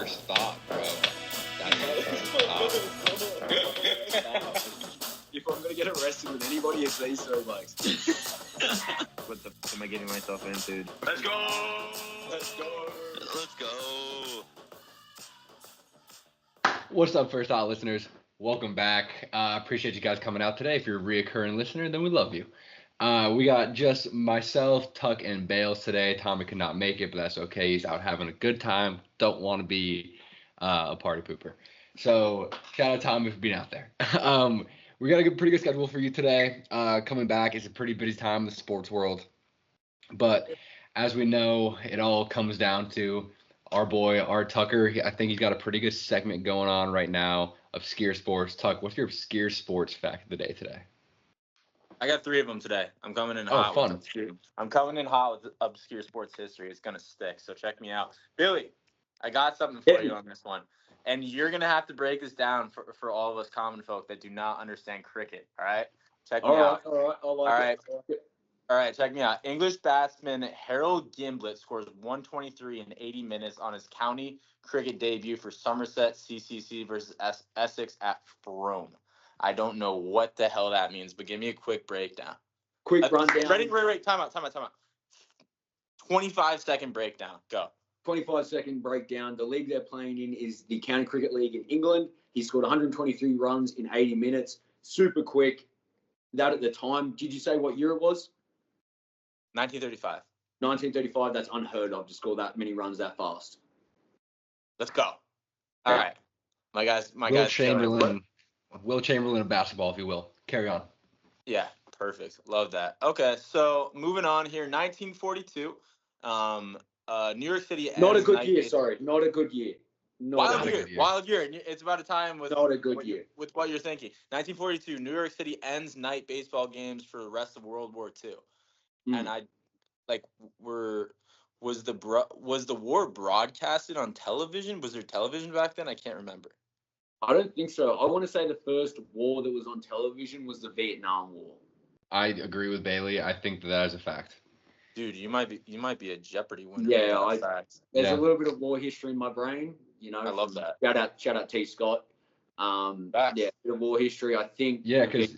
first thought, bro. That's my first thought. If I'm gonna get arrested with anybody, it's these three blokes. What the f am I getting myself into? Let's go! Let's go. Let's go! What's up, First Thought listeners? Welcome back. Appreciate you guys coming out today. If you're a reoccurring listener, then we love you. We got just myself, Tuck, and Bales today. Tommy could not make it, but that's okay. He's out having a good time. Don't want to be a party pooper. So shout out Tommy for being out there. We got a pretty good schedule for you today. Coming back, it's a pretty busy time in the sports world. But as we know, it all comes down to our boy, our Tucker. I think he's got a pretty good segment going on right now of skier sports. Tuck, what's your skier sports fact of the day today? I got 3 of them today. I'm coming in Oh, hot. fun. I'm coming in hot with obscure sports history. It's going to stick, so check me out. Billy, I got something for you on this one. And you're going to have to break this down for all of us common folk that do not understand cricket, all right? Check me out. All right. All right, check me out. English batsman Harold Gimblett scores 123 in 80 minutes on his county cricket debut for Somerset CCC versus Essex at Frome. I don't know what the hell that means, but give me a quick breakdown. Quick rundown. Ready? Time out. 25-second breakdown. Go. 25-second breakdown. The league they're playing in is the County Cricket League in England. He scored 123 runs in 80 minutes. Super quick. That at the time, did you say what year it was? 1935. 1935. That's unheard of to score that many runs that fast. Let's go. All right. My guys. Will Chamberlain of basketball, if you will. Carry on. Yeah, perfect. Love that. Okay, so moving on here. 1942. New York City. Not a good year. Sorry, not a good year. Wild year. It's about a time with not a good year. With what you're thinking. 1942. New York City ends night baseball games for the rest of World War II. And was the war broadcasted on television? Was there television back then? I can't remember. I don't think so. I want to say the first war that was on television was the Vietnam War. I agree with Bailey. I think that is a fact. Dude, you might be a Jeopardy winner. Yeah, there's a little bit of war history in my brain. You know, I love that. Shout out T. Scott. Yeah, bit of war history. I think. Yeah, because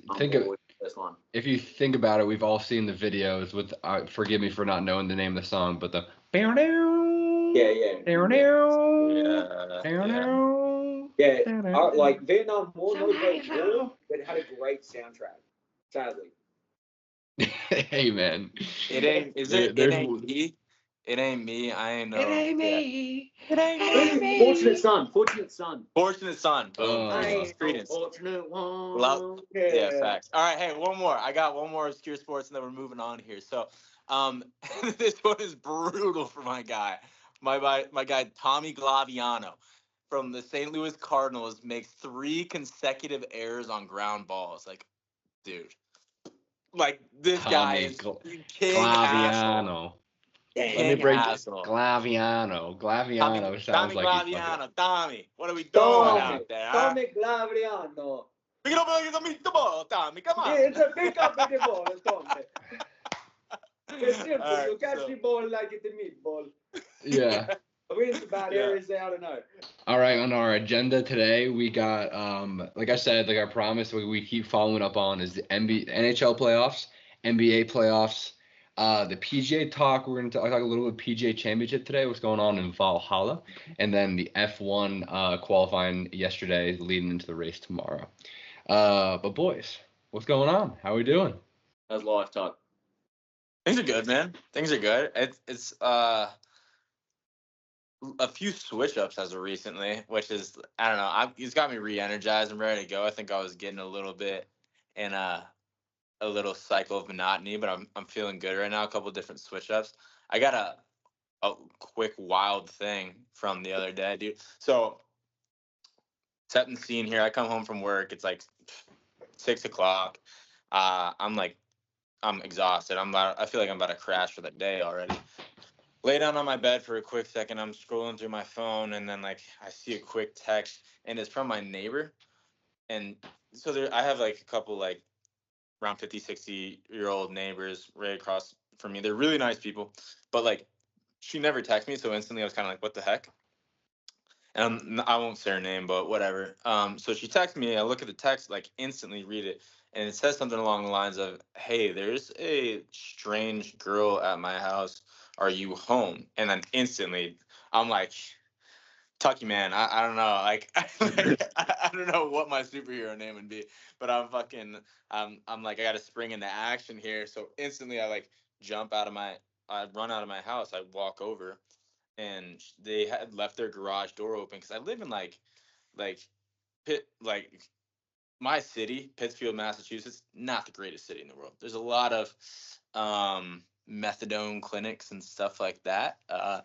if you think about it, we've all seen the videos with. Forgive me for not knowing the name of the song, but the. Like Vietnam War, not a great war, but it had a great soundtrack. Sadly. Hey man. It ain't me. It ain't me. I ain't know. It ain't me. Yeah. It ain't me. Fortunate son. Boom. Fortunate one. Yeah, facts. All right, hey, one more. I got one more obscure sports, and then we're moving on here. So, this one is brutal for my guy. My guy Tommy Glaviano from the St. Louis Cardinals makes 3 consecutive errors on ground balls. Like, dude. Like, this guy is king asshole. Let me break Glaviano. Sounds like Tommy, what are we doing out there? Tommy Glaviano. Pick it up and get the ball, Tommy. Come on. Yeah, it's a pick up the ball, Tommy. It's simple. Right, you catch the ball like it's a meatball. Yeah. Wins the bad areas, I don't know. All right, on our agenda today, we got, like I said, like I promised, we keep following up on is the NHL playoffs, NBA playoffs, the PGA talk. We're going to talk a little bit PGA Championship today, what's going on in Valhalla, and then the F1 qualifying yesterday leading into the race tomorrow. But boys, what's going on? How are we doing? How's life, Tuck? Things are good, man. Things are good. It's a few switch-ups as of recently, which is, I don't know, he's got me re-energized and ready to go. I think I was getting a little bit in a little cycle of monotony, but I'm feeling good right now. A couple of different switch-ups. I got a quick wild thing from the other day, dude. So, setting the scene here. I come home from work. It's like 6 o'clock. I'm exhausted. I feel like I'm about to crash for the day already. Lay down on my bed for a quick second. I'm scrolling through my phone, and then I see a quick text, and it's from my neighbor. And so I have a couple around 50, 60-year-old neighbors right across from me. They're really nice people, but she never texted me, so instantly I was kind of like, what the heck? and I won't say her name, but whatever. So she texted me. I look at the text, like instantly read it, and it says something along the lines of, "Hey, there's a strange girl at my house. Are you home?" And then instantly, I'm like, Tucky man, I don't know, like I don't know what my superhero name would be, but I'm like I got to spring into action here. So instantly, I like I run out of my house. I walk over, and they had left their garage door open because I live in like like my city, Pittsfield, Massachusetts, not the greatest city in the world. There's a lot of methadone clinics and stuff like that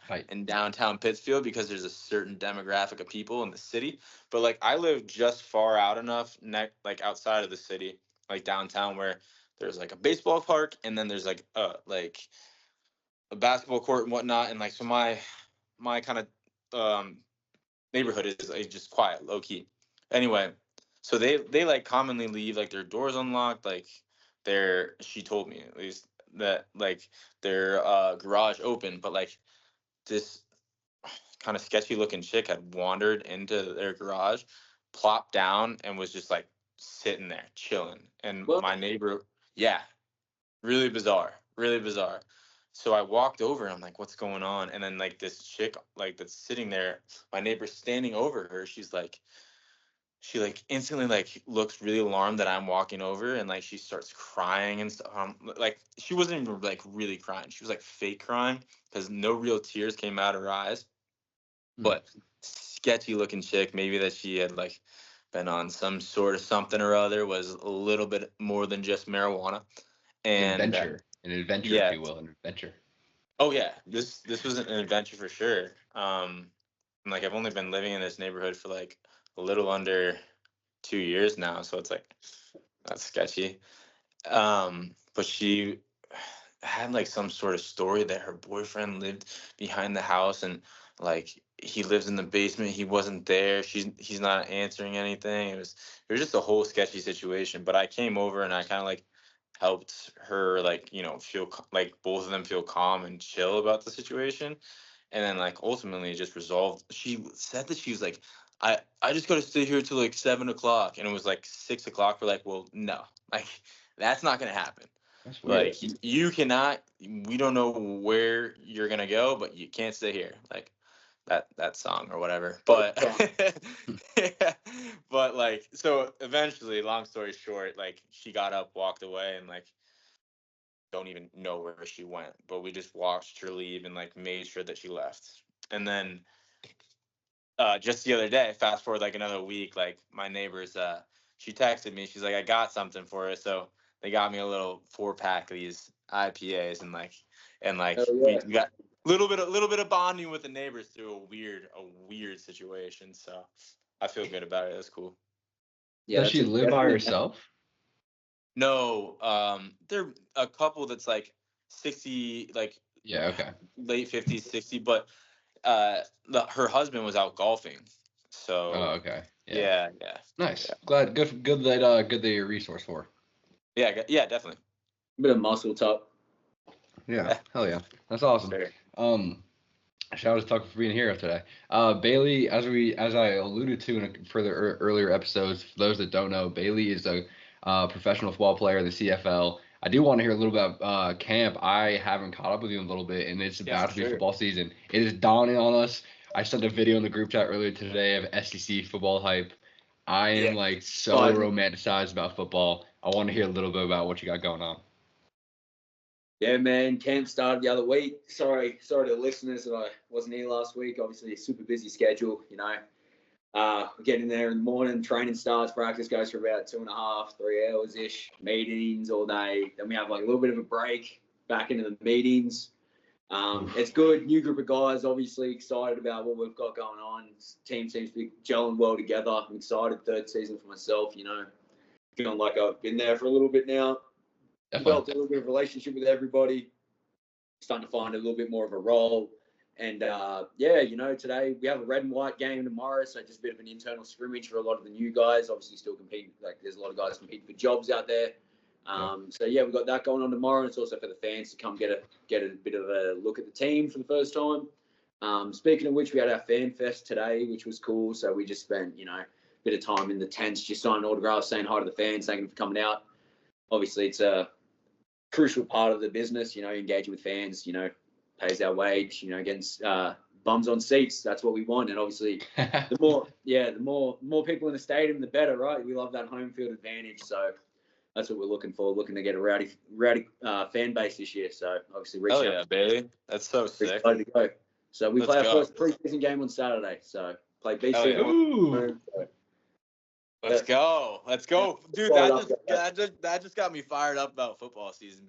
Right. in downtown Pittsfield because there's a certain demographic of people in the city. But like I live just far out enough, like outside of the city, like downtown, where there's like a baseball park and then there's like a basketball court and whatnot. And like so my kind of neighborhood is like just quiet, low key. Anyway, so they like commonly leave like their doors unlocked, like their she told me at least that like their garage open, but like this kind of sketchy looking chick had wandered into their garage, plopped down, and was just like sitting there chilling. And Well, my neighbor, yeah, really bizarre, really bizarre. So I walked over and I'm like, what's going on? And then like this chick like that's sitting there, my neighbor's standing over her. She like instantly like looks really alarmed that I'm walking over, and like she starts crying and stuff. Like she wasn't even like really crying. She was like fake crying because no real tears came out of her eyes. But sketchy looking chick, maybe that she had like been on some sort of something or other, was a little bit more than just marijuana. And An adventure, if yeah, you will, an adventure. oh yeah, this was an adventure for sure. And like I've only been living in this neighborhood for like a little under 2 years now, so it's like that's sketchy. But she had like some sort of story that her boyfriend lived behind the house, and like he lives in the basement. He wasn't there. He's not answering anything. It was just a whole sketchy situation. But I came over and I kind of like helped her like like both of them feel calm and chill about the situation, and then like ultimately it just resolved. She said that she was like, I just gotta stay here till like 7 o'clock, and it was like 6 o'clock. We're like, well, no, like that's not gonna happen. That's weird. Like you cannot. We don't know where you're gonna go, but you can't stay here. Like that song or whatever. But yeah, but like so eventually, long story short, like she got up, walked away, and like don't even know where she went. But we just watched her leave and like made sure that she left. And then just the other day, fast forward like another week, like my neighbors, she texted me. She's like, I got something for you. So they got me a little 4-pack of these IPAs, and hell we yeah. got a little bit of bonding with the neighbors through a weird situation. So I feel good about it. That's cool. Yeah, Does she live by herself? No, they're a couple that's like 60, like Yeah. Okay. late 50s, 60, but her husband was out golfing. Oh, So okay. Yeah. yeah, yeah, Nice. yeah, Glad. Good that you're a resource for. yeah, definitely. Bit of muscle top. Yeah. Hell yeah. That's awesome. Sure. Shout out to Tucker for being here today. Bailey, as I alluded to in further earlier episodes, for those that don't know, Bailey is a professional football player in the CFL. I do want to hear a little bit about camp. I haven't caught up with you in a little bit, and it's Yeah, about for to be sure. football season. It is dawning on us. I sent a video in the group chat earlier today of SEC football hype. I am Yeah. like so romanticized about football. I want to hear a little bit about what you got going on. Yeah, man. Camp started the other week. Sorry to the listeners that I wasn't here last week. Obviously, a super busy schedule. Getting there in the morning, training starts, practice goes for about 2.5, 3 hours ish. Meetings all day. Then we have like a little bit of a break back into the meetings. It's good. New group of guys. Obviously excited about what we've got going on. Team seems to be gelling well together. I'm excited. Third season for myself. Feeling like I've been there for a little bit now. Developed a little bit of relationship with everybody, starting to find a little bit more of a role. And today we have a red and white game tomorrow, so just a bit of an internal scrimmage for a lot of the new guys. Obviously, still competing. Like there's a lot of guys competing for jobs out there. So we've got that going on tomorrow. And it's also for the fans to come get a bit of a look at the team for the first time. Speaking of which, we had our fan fest today, which was cool. So we just spent, a bit of time in the tents, just signing autographs, saying hi to the fans, thanking them for coming out. Obviously, it's a crucial part of the business, engaging with fans, pays our wage, getting bums on seats. That's what we want. And obviously, the more people in the stadium, the better, right? We love that home field advantage. So that's what we're looking for, looking to get a rowdy fan base this year. So obviously, Oh yeah, Bailey, that's so sick. Excited to go. So we Let's play our go. first preseason game on Saturday. So play BC. Oh, yeah. Ooh. Let's go, dude. That just got me fired up about football season,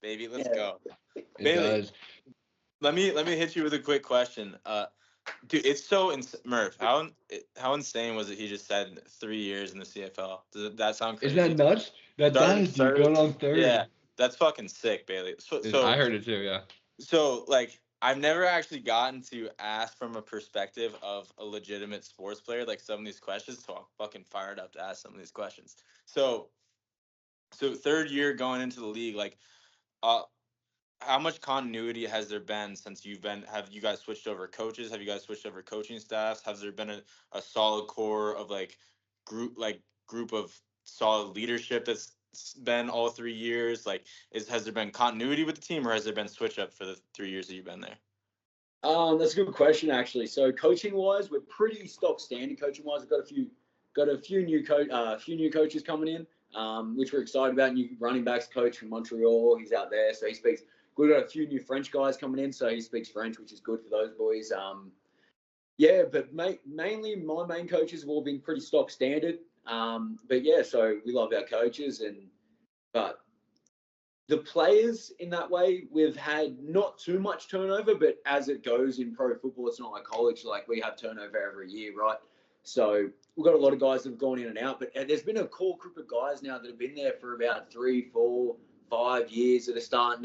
baby. Let's go, It Bailey. does. Let me hit you with a quick question. Dude, it's so Murph. How insane was it? He just said 3 years in the CFL. Does that sound crazy? Isn't that nuts? That Starting does, dude. Going on third. Yeah, that's fucking sick, Bailey. So I heard it too. Yeah. So, like, I've never actually gotten to ask from a perspective of a legitimate sports player, like some of these questions. So I'm fucking fired up to ask some of these questions. So third year going into the league, like, how much continuity has there been since have you guys switched over coaches? Have you guys switched over coaching staffs? Has there been a solid core of group of solid leadership that's been all 3 years? Like, has there been continuity with the team, or has there been switch up for the 3 years that you've been there? That's a good question, actually. So coaching wise, we're pretty stock standard. Coaching wise, we've got a few new coaches coming in, which we're excited about. New running backs coach from Montreal, he's out there, so he speaks. We've got a few new French guys coming in, so he speaks French, which is good for those boys. But mainly my main coaches have all been pretty stock standard. But yeah, so we love our coaches, but the players in that way, we've had not too much turnover, but as it goes in pro football, it's not like college. Like, we have turnover every year, right? So we've got a lot of guys that have gone in and out, but there's been a core group of guys now that have been there for about 3, 4, 5 years that are starting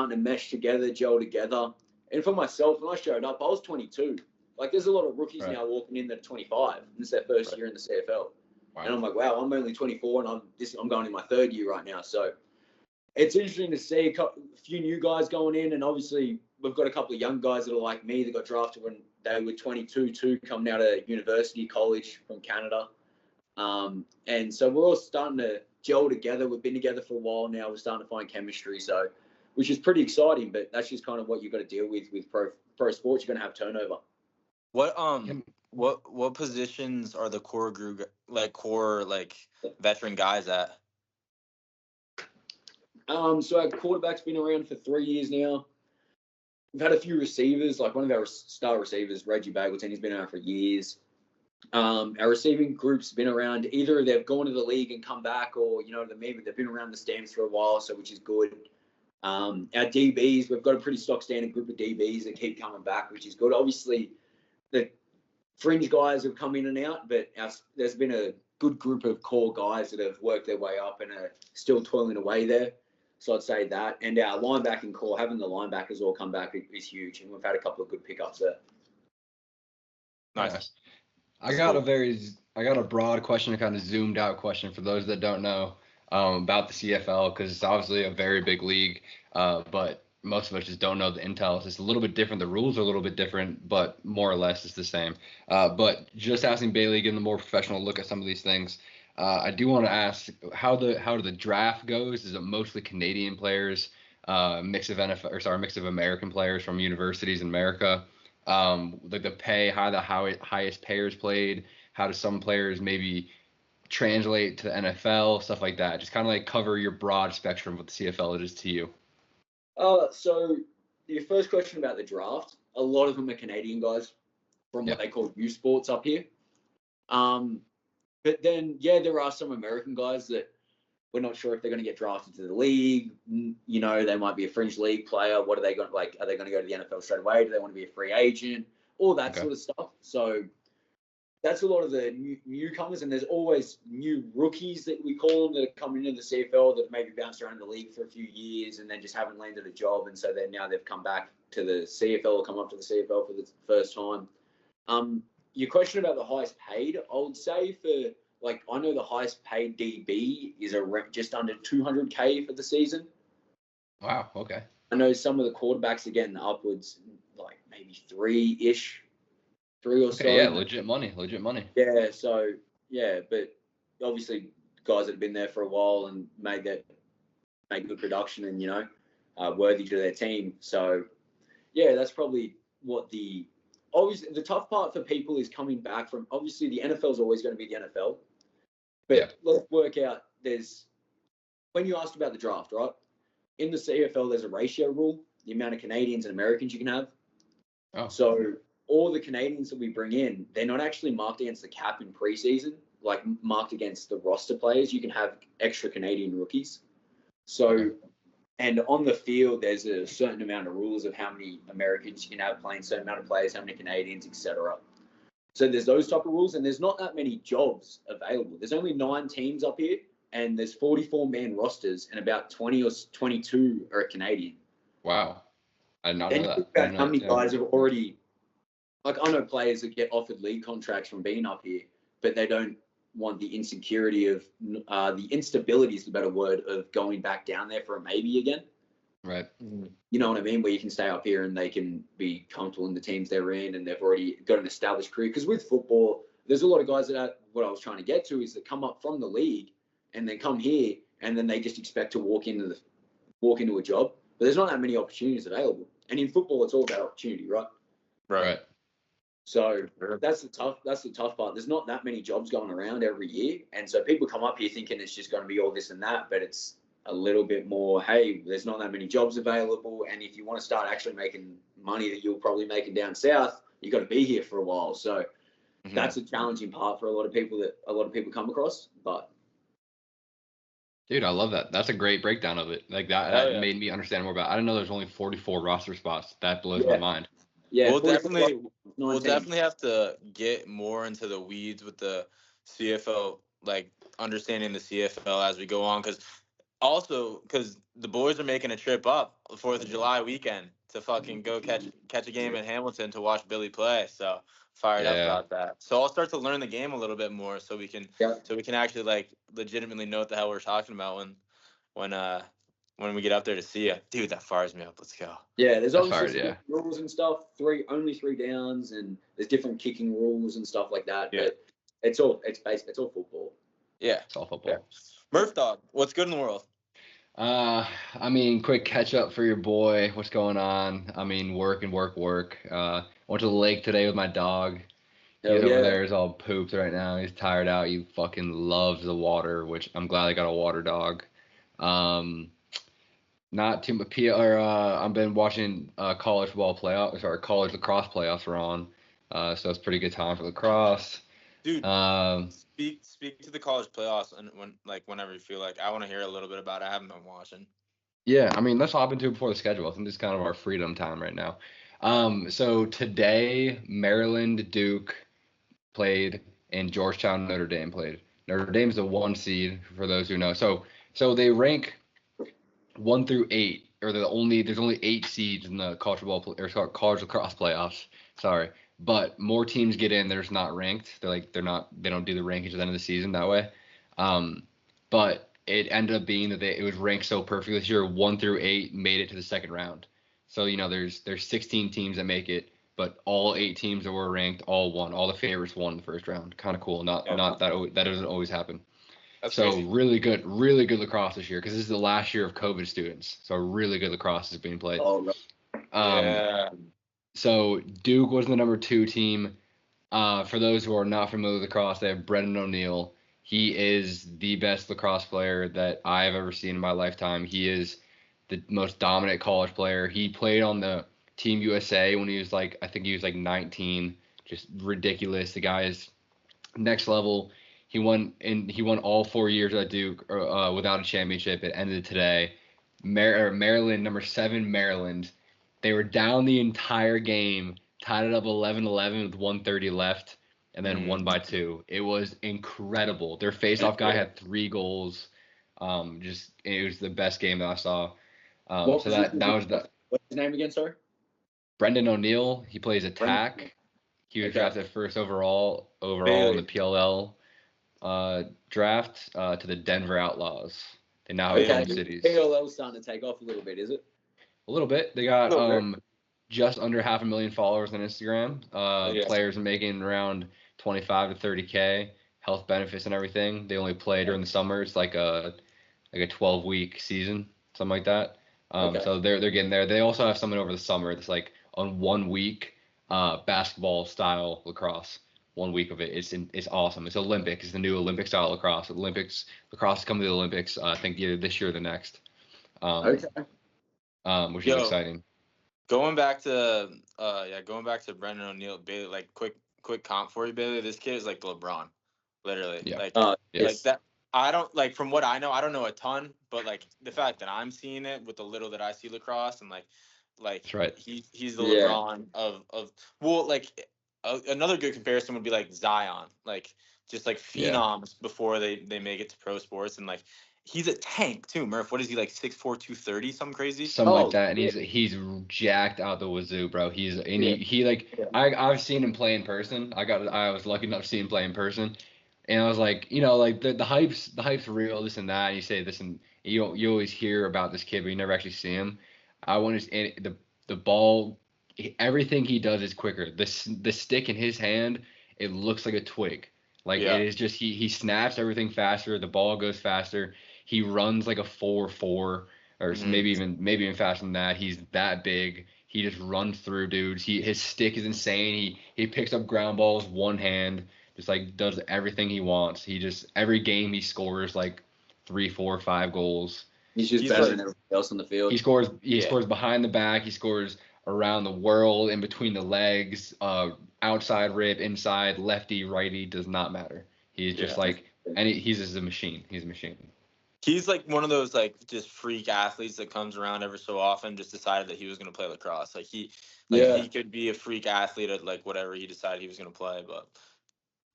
to mesh together, gel together. And for myself, when I showed up, I was 22. Like, there's a lot of rookies now walking in that are 25, and it's their first year in the CFL. Wow. And I'm like, wow, I'm only 24, and I'm going in my third year right now. So it's interesting to see a few new guys going in, and obviously we've got a couple of young guys that are like me that got drafted when they were 22 too, coming out of university, college from Canada. And so we're all starting to gel together. We've been together for a while now. We're starting to find chemistry, so which is pretty exciting. But that's just kind of what you've got to deal with pro sports. You're going to have turnover. What positions are the core veteran guys at? So our quarterback's been around for 3 years now. We've had a few receivers, like one of our star receivers, Reggie Bagleton, he's been around for years. Our receiving group's been around. Either they've gone to the league and come back, or, maybe they've been around the stands for a while, so which is good. Our DBs, we've got a pretty stock standard group of DBs that keep coming back, which is good. Obviously, the fringe guys have come in and out, but there's been a good group of core guys that have worked their way up and are still toiling away there. So I'd say that. And our linebacking core, having the linebackers all come back is huge. And we've had a couple of good pickups there. Nice. I got a broad question, a kind of zoomed out question for those that don't know about the CFL, because it's obviously a very big league, but most of us just don't know the intel. It's just a little bit different. The rules are a little bit different, but more or less it's the same. But just asking Bailey, getting a more professional look at some of these things. I do want to ask how the draft goes. Is it mostly Canadian players, mix of American players from universities in America? Like the pay, how the highest payers played, how do some players maybe translate to the NFL, stuff like that. Just kind of like cover your broad spectrum of what the CFL is to you. So your first question about the draft, a lot of them are Canadian guys from what they call U Sports up here. But then, there are some American guys that we're not sure if they're going to get drafted to the league. They might be a fringe league player. What are they going Are they going to go to the NFL straight away? Do they want to be a free agent? All that sort of stuff. So that's a lot of the newcomers, and there's always new rookies that we call them that are coming into the CFL that maybe bounced around the league for a few years and then just haven't landed a job, and so then now they've come back to the CFL or come up to the CFL for the first time. Your question about the highest paid, I would say I know the highest paid DB is just under $200K for the season. Wow. Okay. I know some of the quarterbacks are getting upwards, like maybe 3 or so. Okay, yeah, legit money. Yeah, so yeah, but obviously guys that have been there for a while and made good production and worthy to their team. So yeah, that's probably what obviously the tough part for people is coming back from. Obviously the NFL is always going to be the NFL, but Yeah. let's work out. When you asked about the draft, right? In the CFL, there's a ratio rule, the amount of Canadians and Americans you can have. Oh. So all the Canadians that we bring in, they're not actually marked against the cap in preseason, like marked against the roster players. You can have extra Canadian rookies. So, Okay. and on the field, there's a certain amount of rules of how many Americans you can have playing, certain amount of players, how many Canadians, etc. So there's those type of rules, and there's not that many jobs available. There's only 9 teams up here, and there's 44-man rosters, and about 20 or 22 are Canadian. Wow. I did not Then know you that. think about how many guys have already, like I know players that get offered league contracts from being up here, but they don't want the insecurity of the instability is the better word of going back down there for a maybe again. Right. You know what I mean? Where you can stay up here and they can be comfortable in the teams they're in and they've already got an established career. Because with football, there's a lot of guys what I was trying to get to is that come up from the league and then come here and then they just expect to walk into a job. But there's not that many opportunities available. And in football, it's all about opportunity, right? Right. So that's the tough part. There's not that many jobs going around every year. And so people come up here thinking it's just going to be all this and that, but it's a little bit more, hey, there's not that many jobs available. And if you want to start actually making money that you're probably making down south, you got to be here for a while. So that's a challenging part for a lot of people come across. But dude, I love that. That's a great breakdown of it. Like that made me understand more about it. I didn't know there's only 44 roster spots. That blows my mind. Yeah, we'll definitely have to get more into the weeds with the CFL, like understanding the CFL as we go on, because the boys are making a trip up the 4th of July weekend to fucking go catch a game in Hamilton to watch Billy play. So fired up about that. So I'll start to learn the game a little bit more so we can actually like legitimately know what the hell we're talking about when we get up there to see you. Dude, that fires me up. Let's go. Yeah, there's obviously rules and stuff. Only 3 downs, and there's different kicking rules and stuff like that. Yeah. But it's all football. Yeah, it's all football. Yeah. Murph Dog, what's good in the world? I mean, quick catch up for your boy. What's going on? I mean, work. Went to the lake today with my dog. He's over there. He's all pooped right now. He's tired out. He fucking loves the water, which I'm glad I got a water dog. Not too much. I've been watching college lacrosse playoffs are on. So it's pretty good time for lacrosse. Dude, speak to the college playoffs and whenever you feel like. I want to hear a little bit about it. I haven't been watching. Yeah, I mean, let's hop into it before the schedule. I think this is kind of our freedom time right now. So today, Maryland, Duke played, and Georgetown, Notre Dame played. Notre Dame's the 1 seed for those who know. So they rank 1 through 8, or there's only 8 seeds in the college lacrosse playoffs. Sorry, but more teams get in. They're just not ranked. They don't do the rankings at the end of the season that way. But it ended up being that it was ranked so perfectly this year. 1 through 8 made it to the second round. So there's 16 teams that make it, but all 8 teams that were ranked all won. All the favorites won in the first round. Kind of cool. Not that doesn't always happen. That's so crazy. really good lacrosse this year because this is the last year of COVID students. So really good lacrosse is being played. So Duke was the number 2 team. For those who are not familiar with lacrosse, they have Brendan O'Neill. He is the best lacrosse player that I've ever seen in my lifetime. He is the most dominant college player. He played on the Team USA when he was I think he was 19. Just ridiculous. The guy is next level. He won all 4 years at Duke without a championship. It ended today. Maryland, number 7 Maryland. They were down the entire game, tied it up 11-11 with 1:30 left, and then won by 2. It was incredible. Their face-off guy had 3 goals. It was the best game that I saw. What's his name again, sorry? Brendan O'Neill. He plays attack. He was drafted first overall in the PLL draft to the Denver Outlaws. They now have home cities. PLL's starting to take off a little bit, is it? A little bit. They got Little bit. just under 500,000 followers on Instagram. Yeah. Players are making around 25 to 30K, health benefits and everything. They only play during the summer. It's like a 12-week season, something like that. Okay. So they're getting there. They also have something over the summer that's like on 1 week basketball style lacrosse. 1 week of it. It's awesome. It's Olympic. It's the new Olympic style lacrosse. Lacrosse is coming to the Olympics. I think either this year or the next. Okay. Which is Yo. exciting. Going back to Brendan O'Neill, Bailey, like quick comp for you, Bailey. This kid is like LeBron, literally. Yeah. Like Yes. like that. I don't like from what I know a ton, but like the fact that I'm seeing it with the little that I see lacrosse and like That's right. he's the Yeah. LeBron of well, like another good comparison would be like Zion, like just like phenoms before they make it to pro sports, and like he's a tank too. Murph, what is he, like 6'4", 230, something crazy? Something Oh, like that, and yeah. he's jacked out the wazoo, bro. Yeah. He like Yeah. I've seen him play in person. I was lucky enough to see him play in person, and I was like, like the hype's real, this and that. And you say this, and you always hear about this kid, but you never actually see him. I want to the ball, everything he does is quicker. The stick in his hand, it looks like a twig. Like Yeah. it is just he snaps everything faster. The ball goes faster. He runs like a 4.4, or Mhm. maybe even faster than that. He's that big. He just runs through dudes. His stick is insane. He picks up ground balls one hand, just like does everything he wants. He just every game he scores like 3, 4, 5 goals. He's just He's better like- than everybody else on the field. He scores Yeah. scores behind the back. He scores around the world, in between the legs, outside rip, inside, lefty, righty, does not matter. He's just Yeah. like he's just a machine. He's a machine. He's like one of those like just freak athletes that comes around every so often. Just decided that he was going to play lacrosse. Like he could be a freak athlete at like whatever he decided he was going to play. But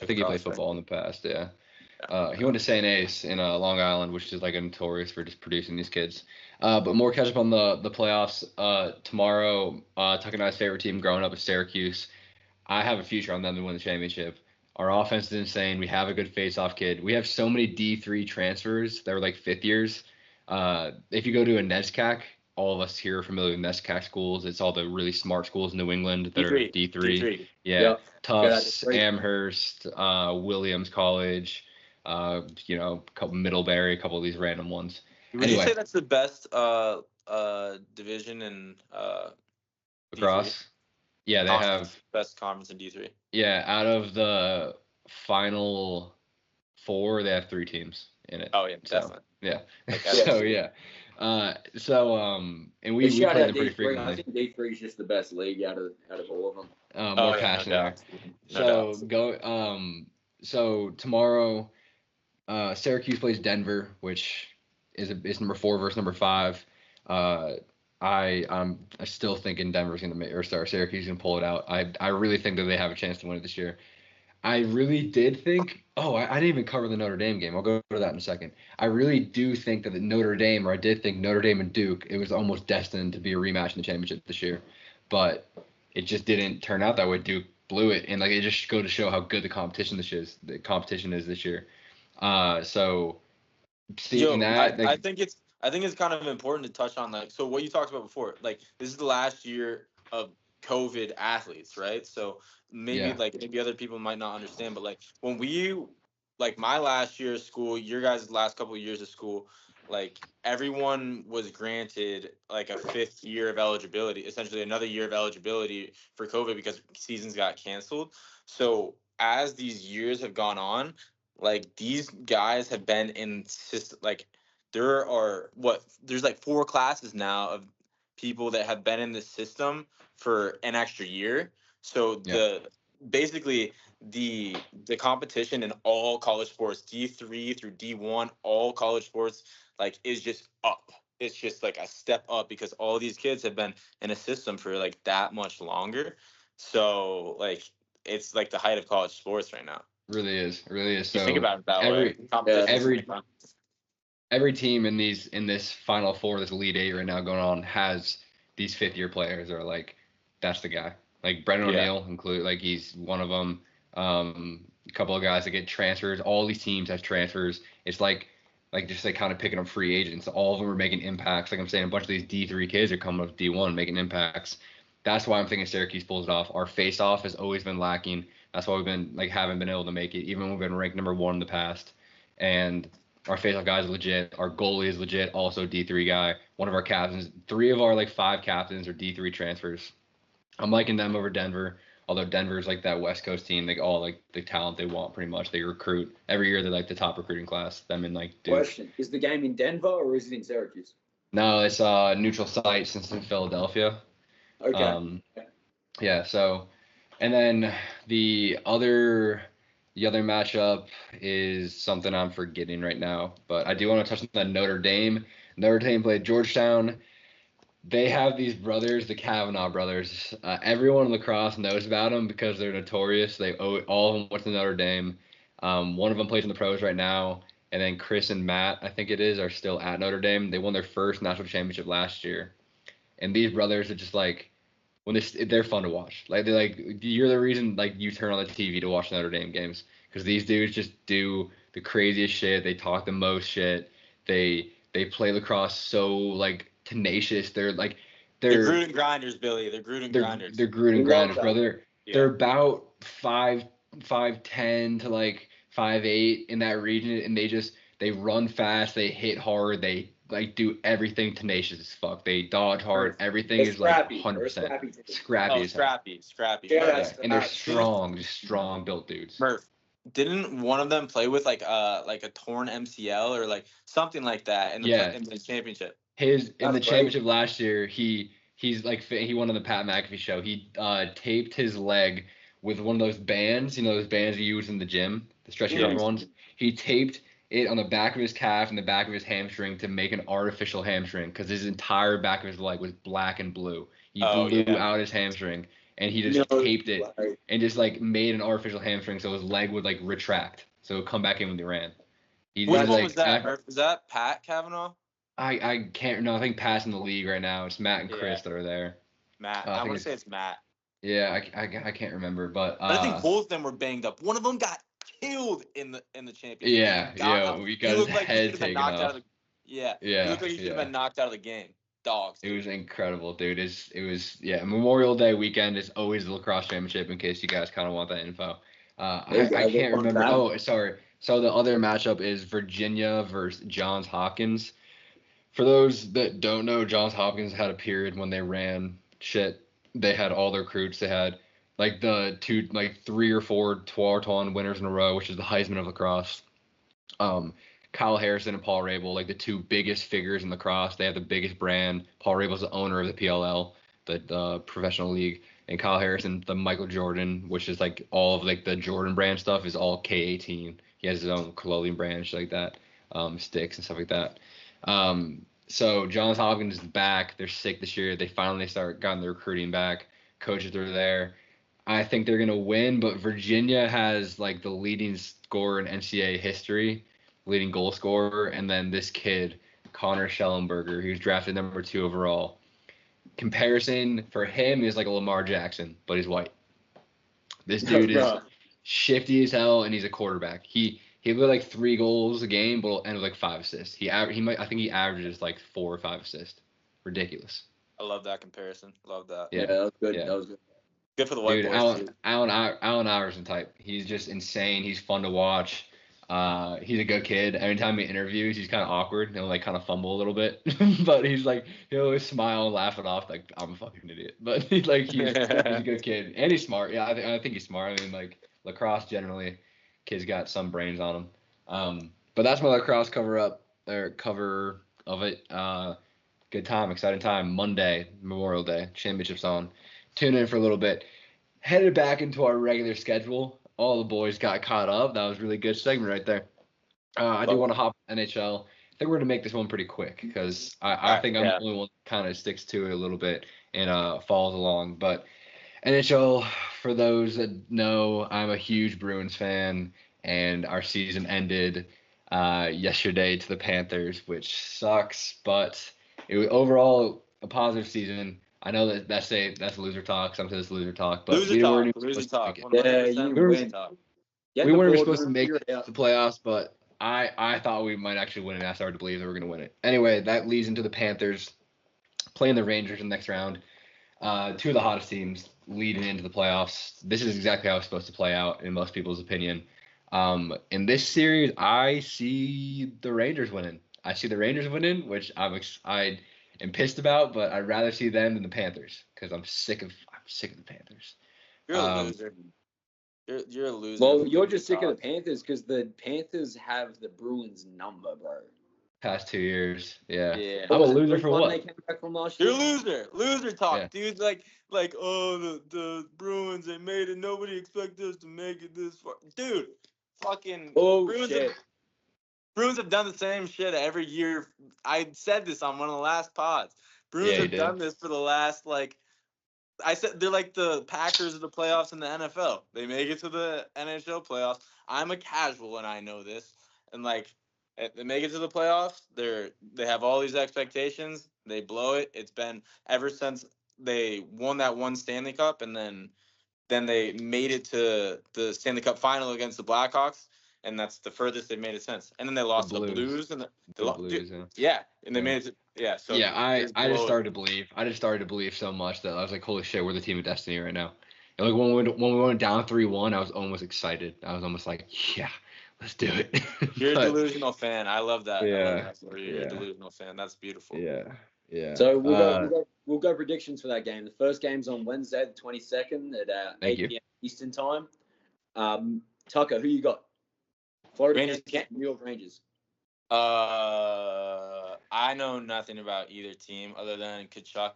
I think he played football in the past. Yeah. He went to St. Ace in Long Island, which is like notorious for just producing these kids. But more catch up on the playoffs. Tomorrow, Tuck and I's favorite team growing up is Syracuse. I have a future on them to win the championship. Our offense is insane. We have a good face-off kid. We have so many D3 transfers that were like fifth years. If you go to a NESCAC, all of us here are familiar with NESCAC schools. It's all the really smart schools in New England that are D3. Yeah. Yep. Tufts, Yeah, Amherst, Williams College, Middlebury, a couple of these random ones. Would you say that's the best division in Lacrosse? Yeah, they have best conference in D3. Yeah, out of the final 4, they have 3 teams in it. Oh yeah, So, definitely. yeah. Like, So yeah. And we shout play out them pretty D3. frequently. I think D3 is just the best league out of all of them. More yeah, passion no there. doubt. So tomorrow, Syracuse plays Denver, which is number 4 versus number 5. I'm still thinking Denver's Syracuse is gonna pull it out. I really think that they have a chance to win it this year. I really did think. Oh, I didn't even cover the Notre Dame game. I'll go to that in a second. I really do think that I did think Notre Dame and Duke, it was almost destined to be a rematch in the championship this year, but it just didn't turn out that way. Duke blew it, and like it just goes to show how good the competition is this year. So seeing that, I think it's kind of important to touch on like so what you talked about before. Like this is the last year of COVID athletes, right? So maybe other people might not understand, but like when my last year of school, your guys' last couple of years of school, like everyone was granted like a 5th year of eligibility, essentially another year of eligibility for COVID because seasons got canceled. So as these years have gone on, like these guys have been in system, like there's like 4 classes now of people that have been in the system for an extra year. So basically the competition in all college sports, D3 through D1, all college sports, like is just up. It's just like a step up because all these kids have been in a system for like that much longer. So like it's like the height of college sports right now. Really is. So you think about it that way. Every team in this Final Four, this Elite 8 right now going on has these 5th-year players that are like, that's the guy. Like Brendan O'Neill, like he's one of them. A couple of guys that get transfers. All these teams have transfers. It's like like just like kind of picking up free agents. All of them are making impacts. Like I'm saying, a bunch of these D3 kids are coming up D1 making impacts. That's why I'm thinking Syracuse pulls it off. Our face-off has always been lacking. That's why we've been like haven't been able to make it, even when we've been ranked number 1 in the past. And our face-off guy is legit. Our goalie is legit, also D3 guy. One of our captains, 3 of our like 5 captains are D3 transfers. I'm liking them over Denver. Although Denver's like that West Coast team, like all like the talent they want pretty much. They recruit every year. They're like the top recruiting class. Them in like Duke. Question: is the game in Denver or is it in Syracuse? No, it's a neutral site since it's in Philadelphia. Okay. Yeah. So, and then the other matchup is something I'm forgetting right now, but I do want to touch on that Notre Dame. Notre Dame played Georgetown. They have these brothers, the Kavanaugh brothers. Everyone in lacrosse knows about them because they're notorious. All of them went to Notre Dame. One of them plays in the pros right now, and then Chris and Matt, I think it is, are still at Notre Dame. They won their first national championship last year, and these brothers are just like they're fun to watch. Like they're like you're the reason like you turn on the TV to watch Notre Dame games because these dudes just do the craziest shit. They talk the most shit. They play lacrosse so like tenacious. They're Gruden grinders, Billy. They're Gruden grinders. They're Gruden grinders, brother. Yeah. They're about 5'10" to like 5'8" in that region, and they run fast, they hit hard, they like do everything tenacious as fuck. They dodge hard. Everything is like 100% scrappy. Scrappy. Yeah, And they're strong built dudes. Murph, didn't one of them play with like a torn MCL or like something like that in the championship? In the championship last year, he's like he won on the Pat McAfee show. He taped his leg with one of those bands, those bands you use in the gym, the stretchy rubber ones. He taped it on the back of his calf and the back of his hamstring to make an artificial hamstring because his entire back of his leg was black and blue. He blew out his hamstring and he just taped it and just like made an artificial hamstring so his leg would like retract so it would come back in when he ran. Which one was that? Was that Pat Kavanaugh? I can't. No, I think Pat's in the league right now. It's Matt and Chris that are there. Matt. I want to say it's Matt. Yeah, I can't remember, but I think both of them were banged up. One of them got killed in the championship. Yeah, we got his head taken off. He looked like he should have been knocked out of the game. Dogs. It was incredible, dude. It was Memorial Day weekend is always the lacrosse championship. In case you guys kind of want that info. I can't remember. Oh, sorry. So the other matchup is Virginia versus Johns Hopkins. For those that don't know, Johns Hopkins had a period when they ran shit. They had all their recruits. They had like the 3 or 4 Tualatin winners in a row, which is the Heisman of lacrosse. Kyle Harrison and Paul Rabel, like the 2 biggest figures in lacrosse. They have the biggest brand. Paul Rabel's the owner of the PLL, the professional league, and Kyle Harrison, the Michael Jordan, which is like all of like the Jordan brand stuff is all K18. He has his own clothing brand, shit like that, sticks and stuff like that. So Johns Hopkins is back. They're sick this year. They finally gotten the recruiting back. Coaches are there. I think they're gonna win, but Virginia has like the leading scorer in NCAA history, leading goal scorer, and then this kid, Connor Schellenberger, who's drafted number 2 overall. Comparison for him is like a Lamar Jackson, but he's white. This dude is shifty as hell, and he's a quarterback. He'll get like 3 goals a game, but it'll end with like 5 assists. I think he averages like 4 or 5 assists. Ridiculous. I love that comparison. Love that. Yeah, that was good. Yeah. That was good. Good for the white boys. Allen Iverson type. He's just insane. He's fun to watch. He's a good kid. Every time he interviews, he's kind of awkward. He'll like kind of fumble a little bit, but he's like he'll always smile and laugh it off like I'm a fucking idiot. But he's a good kid and he's smart. Yeah, I think he's smart. I mean like lacrosse generally. Kid's got some brains on him. But that's my lacrosse cover of it. Good time, exciting time. Monday, Memorial Day, championship's on. Tune in for a little bit. Headed back into our regular schedule. All the boys got caught up. That was a really good segment right there. I do want to hop NHL. I think we're going to make this one pretty quick because I think I'm the only one that kind of sticks to it a little bit and follows along. But NHL, for those that know, I'm a huge Bruins fan, and our season ended yesterday to the Panthers, which sucks, but it was overall a positive season. I know that's loser talk. Some say it's loser talk, but we weren't even supposed to make it. Yeah, you win. We weren't even supposed to make the playoffs, but I thought we might actually win it. I started to believe that we're going to win it. Anyway, that leads into the Panthers playing the Rangers in the next round. Two of the hottest teams leading into the playoffs. This is exactly how it's supposed to play out, in most people's opinion. In this series, I see the Rangers winning. Which I am pissed about, but I'd rather see them than the Panthers because I'm sick of the Panthers. You're a Um, loser. You're a loser. Well, you're just sick of the Panthers because the Panthers have the Bruins number, bro. Past 2 years, yeah. Yeah. I'm a Was it loser for 3-1 what? They came back from last You're year. a loser talk, Yeah. dude. Oh, the Bruins, they made it. Nobody expected us to make it this far, dude. Fucking Oh Bruins shit! Bruins have done the same shit every year. I said this on one of the last pods. Bruins Yeah, you have did. done this for the last I said they're like the Packers of the playoffs in the NFL. They make it to the NHL playoffs. I'm a casual and I know this. And they make it to the playoffs. They have all these expectations. They blow it. It's been ever since they won that one Stanley Cup, and then they made it to the Stanley Cup final against the Blackhawks, and that's the furthest they've made it since. And then they lost to the Blues, and Blues, and they made it to So yeah, I blow just it. started to believe. I just started to believe so much that I was like, holy shit, we're the team of destiny right now. And like when we went down 3-1, I was almost excited. I was almost like, yeah, let's do it. You're a But, delusional fan. I love that. I love Yeah, that for you. You're a yeah. delusional fan. That's beautiful. yeah. So we'll go predictions for that game. The first game's on Wednesday, the 22nd at Thank 8 you. p.m. Eastern time. Tucker, who you got? Florida Rangers Panthers, New York Rangers. I know nothing about either team other than Kachuk.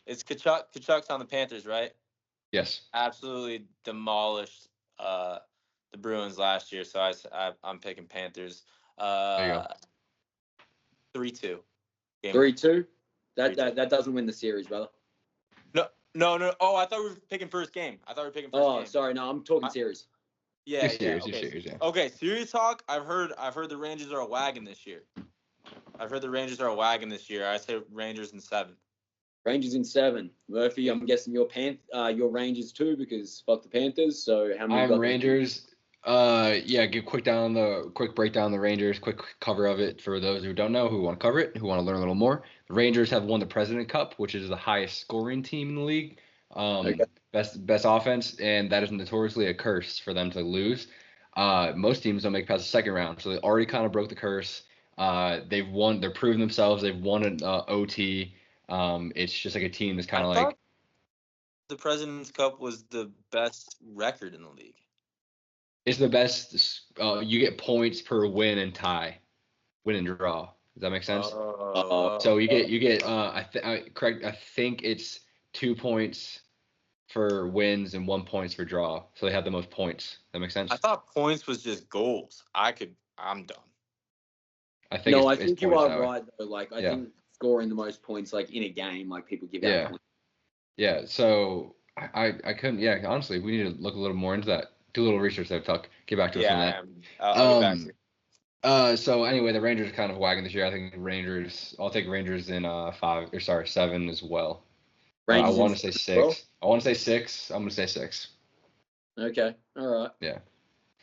Kachuk's on the Panthers, right? Yes. Absolutely demolished the Bruins last year. So I'm picking Panthers. There you go. 3-2. 3-2. 3-2. That doesn't win the series, brother. No. Oh, I thought we were picking first game. Oh, sorry. No, I'm talking series. Yeah, Series, okay. series, yeah. Okay, series talk. I've heard the Rangers are a wagon this year. I say Rangers in 7. Rangers in 7. Murphy, I'm guessing your Rangers too because fuck the Panthers. So how many? I'm Rangers. Yeah, quick breakdown of the Rangers, quick cover of it for those who don't know, who want to cover it, who want to learn a little more. The Rangers have won the President Cup, which is the highest scoring team in the league. Okay. Best offense, and that is notoriously a curse for them to lose. Most teams don't make it past the second round, so they already kind of broke the curse. They've won. They're proving themselves. They've won an OT. It's just like a team that's kind of like. The President's Cup was the best record in the league. It's the best. You get points per win and tie, win and draw. Does that make sense? So you get. I think it's 2 points for wins and 1 point for draw. So they have the most points. That makes sense. I thought points was just goals. I'm done. I think. No, I think you are right though. I Yeah. think scoring the most points in a game, people give out points. Yeah. So I couldn't. Yeah. Honestly, we need to look a little more into that. Do a little research there, Tuck. Get back to us on that. I'll get back to you. So anyway, the Rangers are kind of wagging this year. I think I'll take Rangers in 7 as well. I want to say 6. Well? I want to say 6. I'm gonna say 6. Okay. All right. Yeah.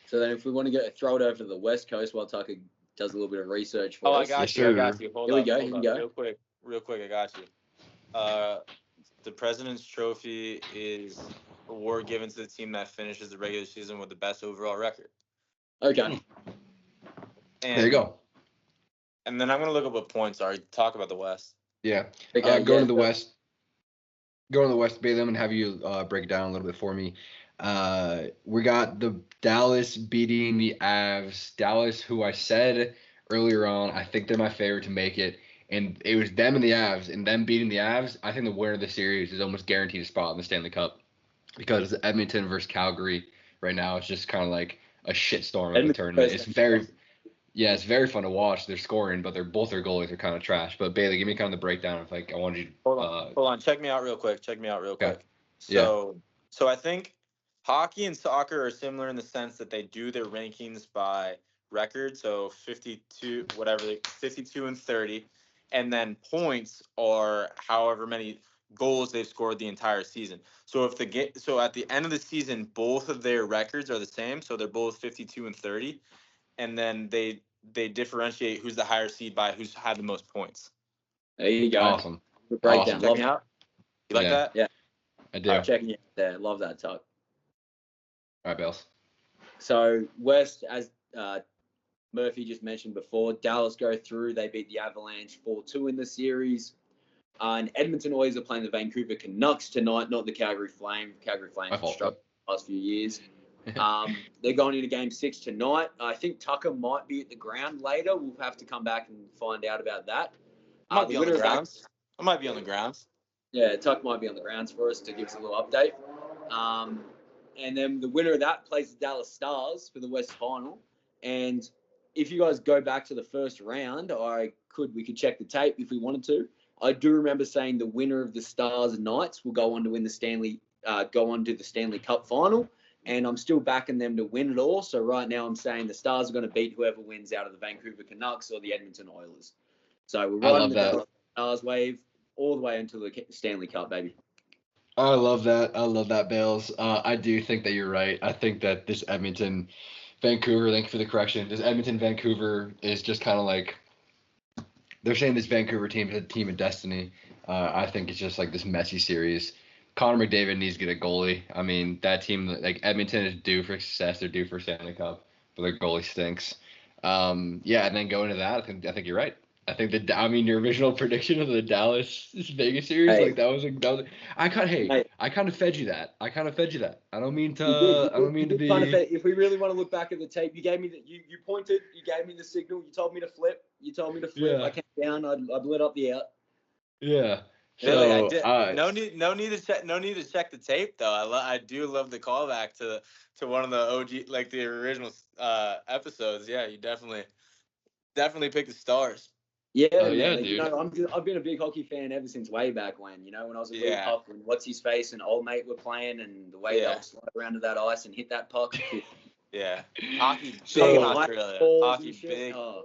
So then if we want to throw it over to the West Coast while Tucker does a little bit of research for us. I got you. Hold Here up, we go. Real quick, I got you. The President's Trophy is award given to the team that finishes the regular season with the best overall record. Okay. And, There you go. And then I'm going to look up what points are. Talk about the West. Yeah. Okay, Going to the West. Going to the West, Bailey, I'm going to have you break it down a little bit for me. We got the Dallas beating the Avs. Dallas, who I said earlier on, I think they're my favorite to make it. And it was them and the Avs, and them beating the Avs. I think the winner of the series is almost guaranteed a spot in the Stanley Cup because Edmonton versus Calgary right now is just kind of like a shitstorm of the tournament. It's very fun to watch. They're scoring, but both their goalies are kind of trash. But Bailey, give me kind of the breakdown of I wanted you to hold on. Check me out real quick. Okay. So I think hockey and soccer are similar in the sense that they do their rankings by record. So 52 and 30. And then points are however many goals they've scored the entire season. So at the end of the season, both of their records are the same. So they're both 52 and 30. and then they differentiate who's the higher seed by who's had the most points. There you go. Awesome. Good breakdown. Awesome. Check Love me it. out. You like Yeah. that? Yeah. I do. All Checking you out there. Love that, Tuck. right, Bills. So West, as Murphy just mentioned before, Dallas go through. They beat the Avalanche 4-2 in the series. And Edmonton Oilers are playing the Vancouver Canucks tonight, not the Calgary Flame. Calgary Flames have struggled the last few years. They're going into Game 6 tonight. I think Tucker might be at the ground later. We'll have to come back and find out about that. I might be on the winner of that- grounds. I might be on the grounds. Yeah, Tuck might be on the grounds for us to give us a little update. And then the winner of that plays the Dallas Stars for the West Final. And if you guys go back to the first round, we could check the tape if we wanted to. I do remember saying the winner of the Stars and Knights will go on to win the Stanley Cup final. And I'm still backing them to win it all. So right now I'm saying the Stars are going to beat whoever wins out of the Vancouver Canucks or the Edmonton Oilers. So we're riding the Dallas Stars wave all the way until the Stanley Cup, baby. I love that. I love that, Bales. I do think that you're right. I think that this Edmonton, Vancouver, thank you for the correction. This Edmonton, Vancouver is just kind of like, they're saying this Vancouver team is a team of destiny. I think it's just like this messy series. Connor McDavid needs to get a goalie. I mean, that team, like Edmonton is due for success. They're due for Stanley Cup, but their goalie stinks. And then going to that, I think you're right. I think your original prediction of the Dallas Vegas series, Hey. like that was I kind of fed you that. I don't mean to be. If we really want to look back at the tape, you gave me you pointed, you gave me the signal, you told me to flip, Yeah. I came down, I lit up the out. Yeah. Really, I So, did. No need to check the tape though. I do love the callback to one of the OG, like the original episodes. Yeah, you definitely picked the Stars. Yeah, man. yeah, Like, dude. I've been a big hockey fan ever since way back when. When I was a little Yeah. pup, when What's His Face and Old Mate were playing, and the way they would slide around to that ice and hit that puck. Yeah, hockey big So, in Australia. balls Hockey and shit. big, Oh.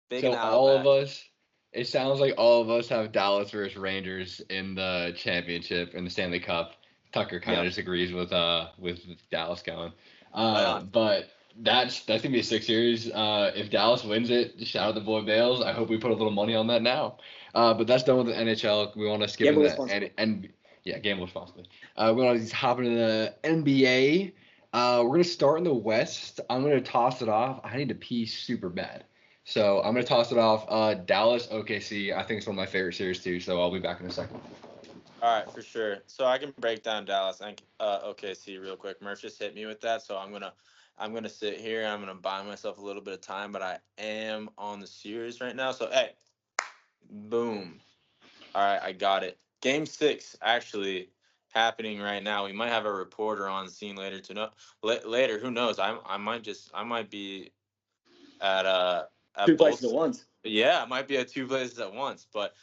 big So in the all of Outback. us, it sounds like all of us have Dallas versus Rangers in the championship in the Stanley Cup. Tucker kind of disagrees with Dallas going. But that's gonna be a 6 series. If Dallas wins it, shout out the boy Bales. I hope we put a little money on that now. But that's done with the NHL. We want to skip into that and gamble responsibly. We want to hop into the NBA. We're gonna start in the West. I'm gonna toss it off. I need to pee super bad. So I'm going to toss it off. Dallas, OKC. I think it's one of my favorite series too, so I'll be back in a second. All right, for sure. So I can break down Dallas and OKC real quick. Murph just hit me with that, so I'm gonna sit here. I'm gonna buy myself a little bit of time, but I am on the series right now. So hey, boom. All right, I got it. Game 6 actually happening right now. We might have a reporter on scene later to know later. Who knows? I might be at Two places both. at once. Yeah, it might be at 2 places at once. But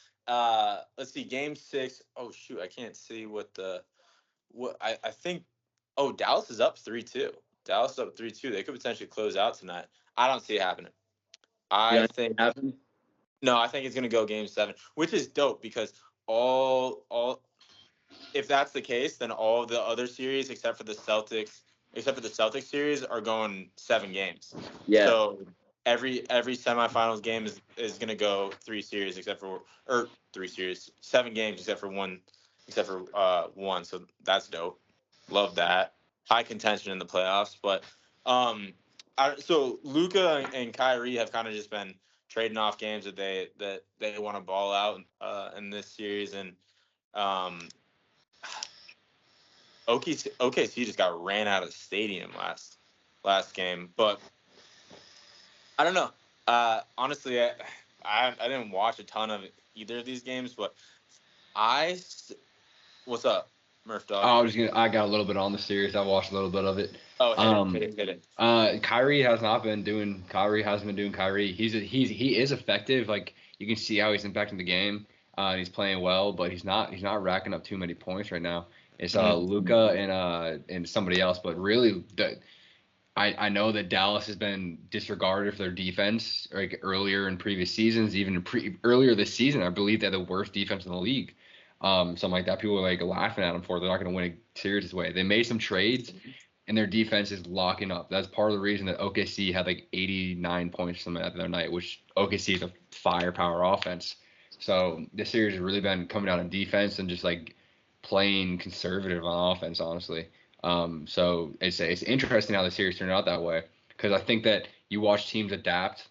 let's see, Game 6. Oh shoot, I can't see I think. Oh, Dallas is up 3-2. Dallas is up 3-2. They could potentially close out tonight. I don't see it happening. I think it's gonna go Game 7, which is dope because all if that's the case, then all the other series except for the Celtics series are going 7 games. Yeah. So every semifinals game is gonna go 7 games except for one. So that's dope. Love that. High contention in the playoffs, but so Luka and Kyrie have kind of just been trading off games that they want to ball out in this series, and OKC just got ran out of the stadium last game, but I don't know. Honestly, I didn't watch a ton of either of these games, but what's up, Murph Dog? I got a little bit on the series. I watched a little bit of it. Oh, hit it. Kyrie hasn't been doing Kyrie. He is effective. Like you can see how he's impacting the game. He's playing well, but he's not racking up too many points right now. It's Luka and somebody else, but really I know that Dallas has been disregarded for their defense like earlier in previous seasons, even earlier this season. I believe they had the worst defense in the league. Something like that. People are like laughing at them for. They're not going to win a series this way. They made some trades, and their defense is locking up. That's part of the reason that OKC had like 89 points or something like that the other night, which OKC is a firepower offense. So this series has really been coming out on defense and just like playing conservative on offense, honestly. So it's interesting how the series turned out that way because I think that you watch teams adapt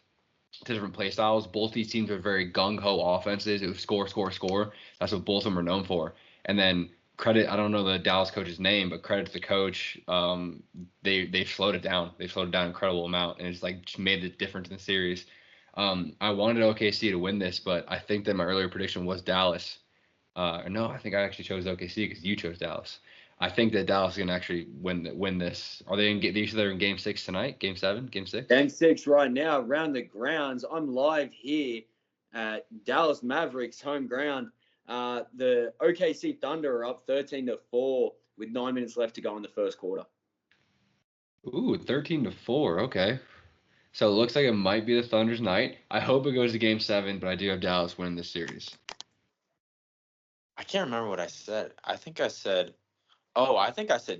to different play styles. Both these teams are very gung ho offenses. It was score, score, score. That's what both of them are known for. And then credit, I don't know the Dallas coach's name, but credit to the coach. They've slowed it down. They've slowed it down an incredible amount, and it's like just made the difference in the series. I wanted OKC to win this, but I think that my earlier prediction was Dallas. No, I think I actually chose OKC because you chose Dallas. I think that Dallas is gonna actually win this. Are they in? They're in Game 6 tonight. Game 7. Game 6. Game 6 right now, around the grounds. I'm live here at Dallas Mavericks home ground. The OKC Thunder are up 13-4 with 9 minutes left to go in the first quarter. Ooh, 13-4. Okay. So it looks like it might be the Thunder's night. I hope it goes to Game 7, but I do have Dallas winning this series. I can't remember what I said. I think I said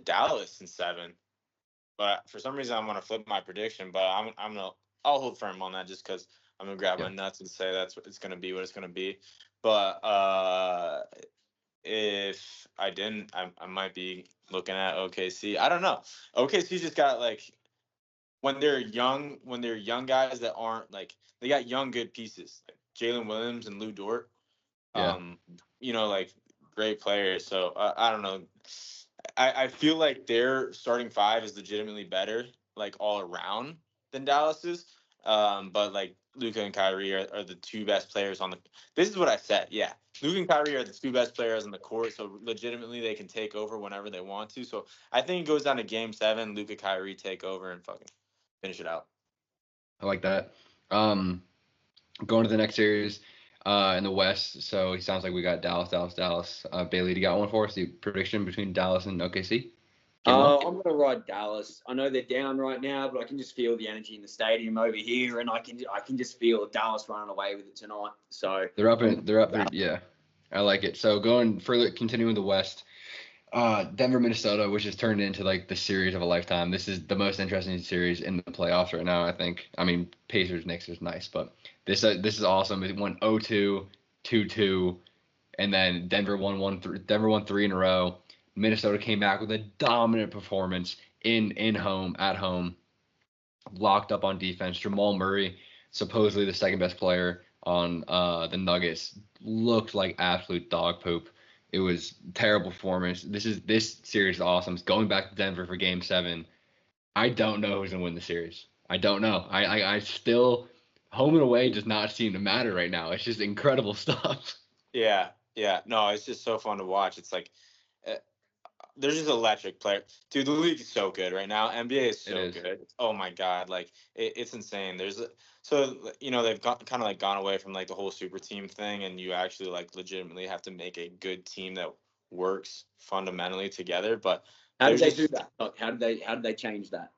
Dallas in 7. But for some reason, I'm gonna flip my prediction. But I'll hold firm on that just because I'm gonna grab my nuts and say that's what it's gonna be. What it's gonna be. But if I didn't, I might be looking at OKC. I don't know. OKC just got like when they're young guys that aren't like they got young good pieces like Jalen Williams and Lou Dort. Yeah. Like great players. So I don't know. I feel like their starting 5 is legitimately better, like all around than Dallas's. But like Luka and Kyrie are the 2 best players on the. This is what I said. Yeah, Luka and Kyrie are the 2 best players on the court. So legitimately, they can take over whenever they want to. So I think it goes down to Game 7. Luka, Kyrie take over and fucking finish it out. I like that. Going to the next series in the West. So it sounds like we got Dallas. Bailey, do you got one for us? The prediction between Dallas and OKC? I'm going to ride Dallas. I know they're down right now, but I can just feel the energy in the stadium over here, and I can just feel Dallas running away with it tonight. So they're up. Yeah, I like it. So continuing the West. Denver, Minnesota, which has turned into like the series of a lifetime. This is the most interesting series in the playoffs right now, I think. I mean, Pacers, Knicks is nice, but this is awesome. It won 0-2, 2-2, and then Denver won 3 in a row. Minnesota came back with a dominant performance at home, locked up on defense. Jamal Murray, supposedly the second best player on the Nuggets, looked like absolute dog poop. It was terrible performance. This series is awesome. It's going back to Denver for Game 7. I don't know who's gonna win the series. I don't know. I still home and away does not seem to matter right now. It's just incredible stuff. Yeah. No, it's just so fun to watch. It's like there's just electric player. Dude, the league is so good right now. NBA is so good. Oh my god, like it's insane. They've kind of like gone away from like the whole super team thing, and you actually like legitimately have to make a good team that works fundamentally together. But how did they do that? How did they change that?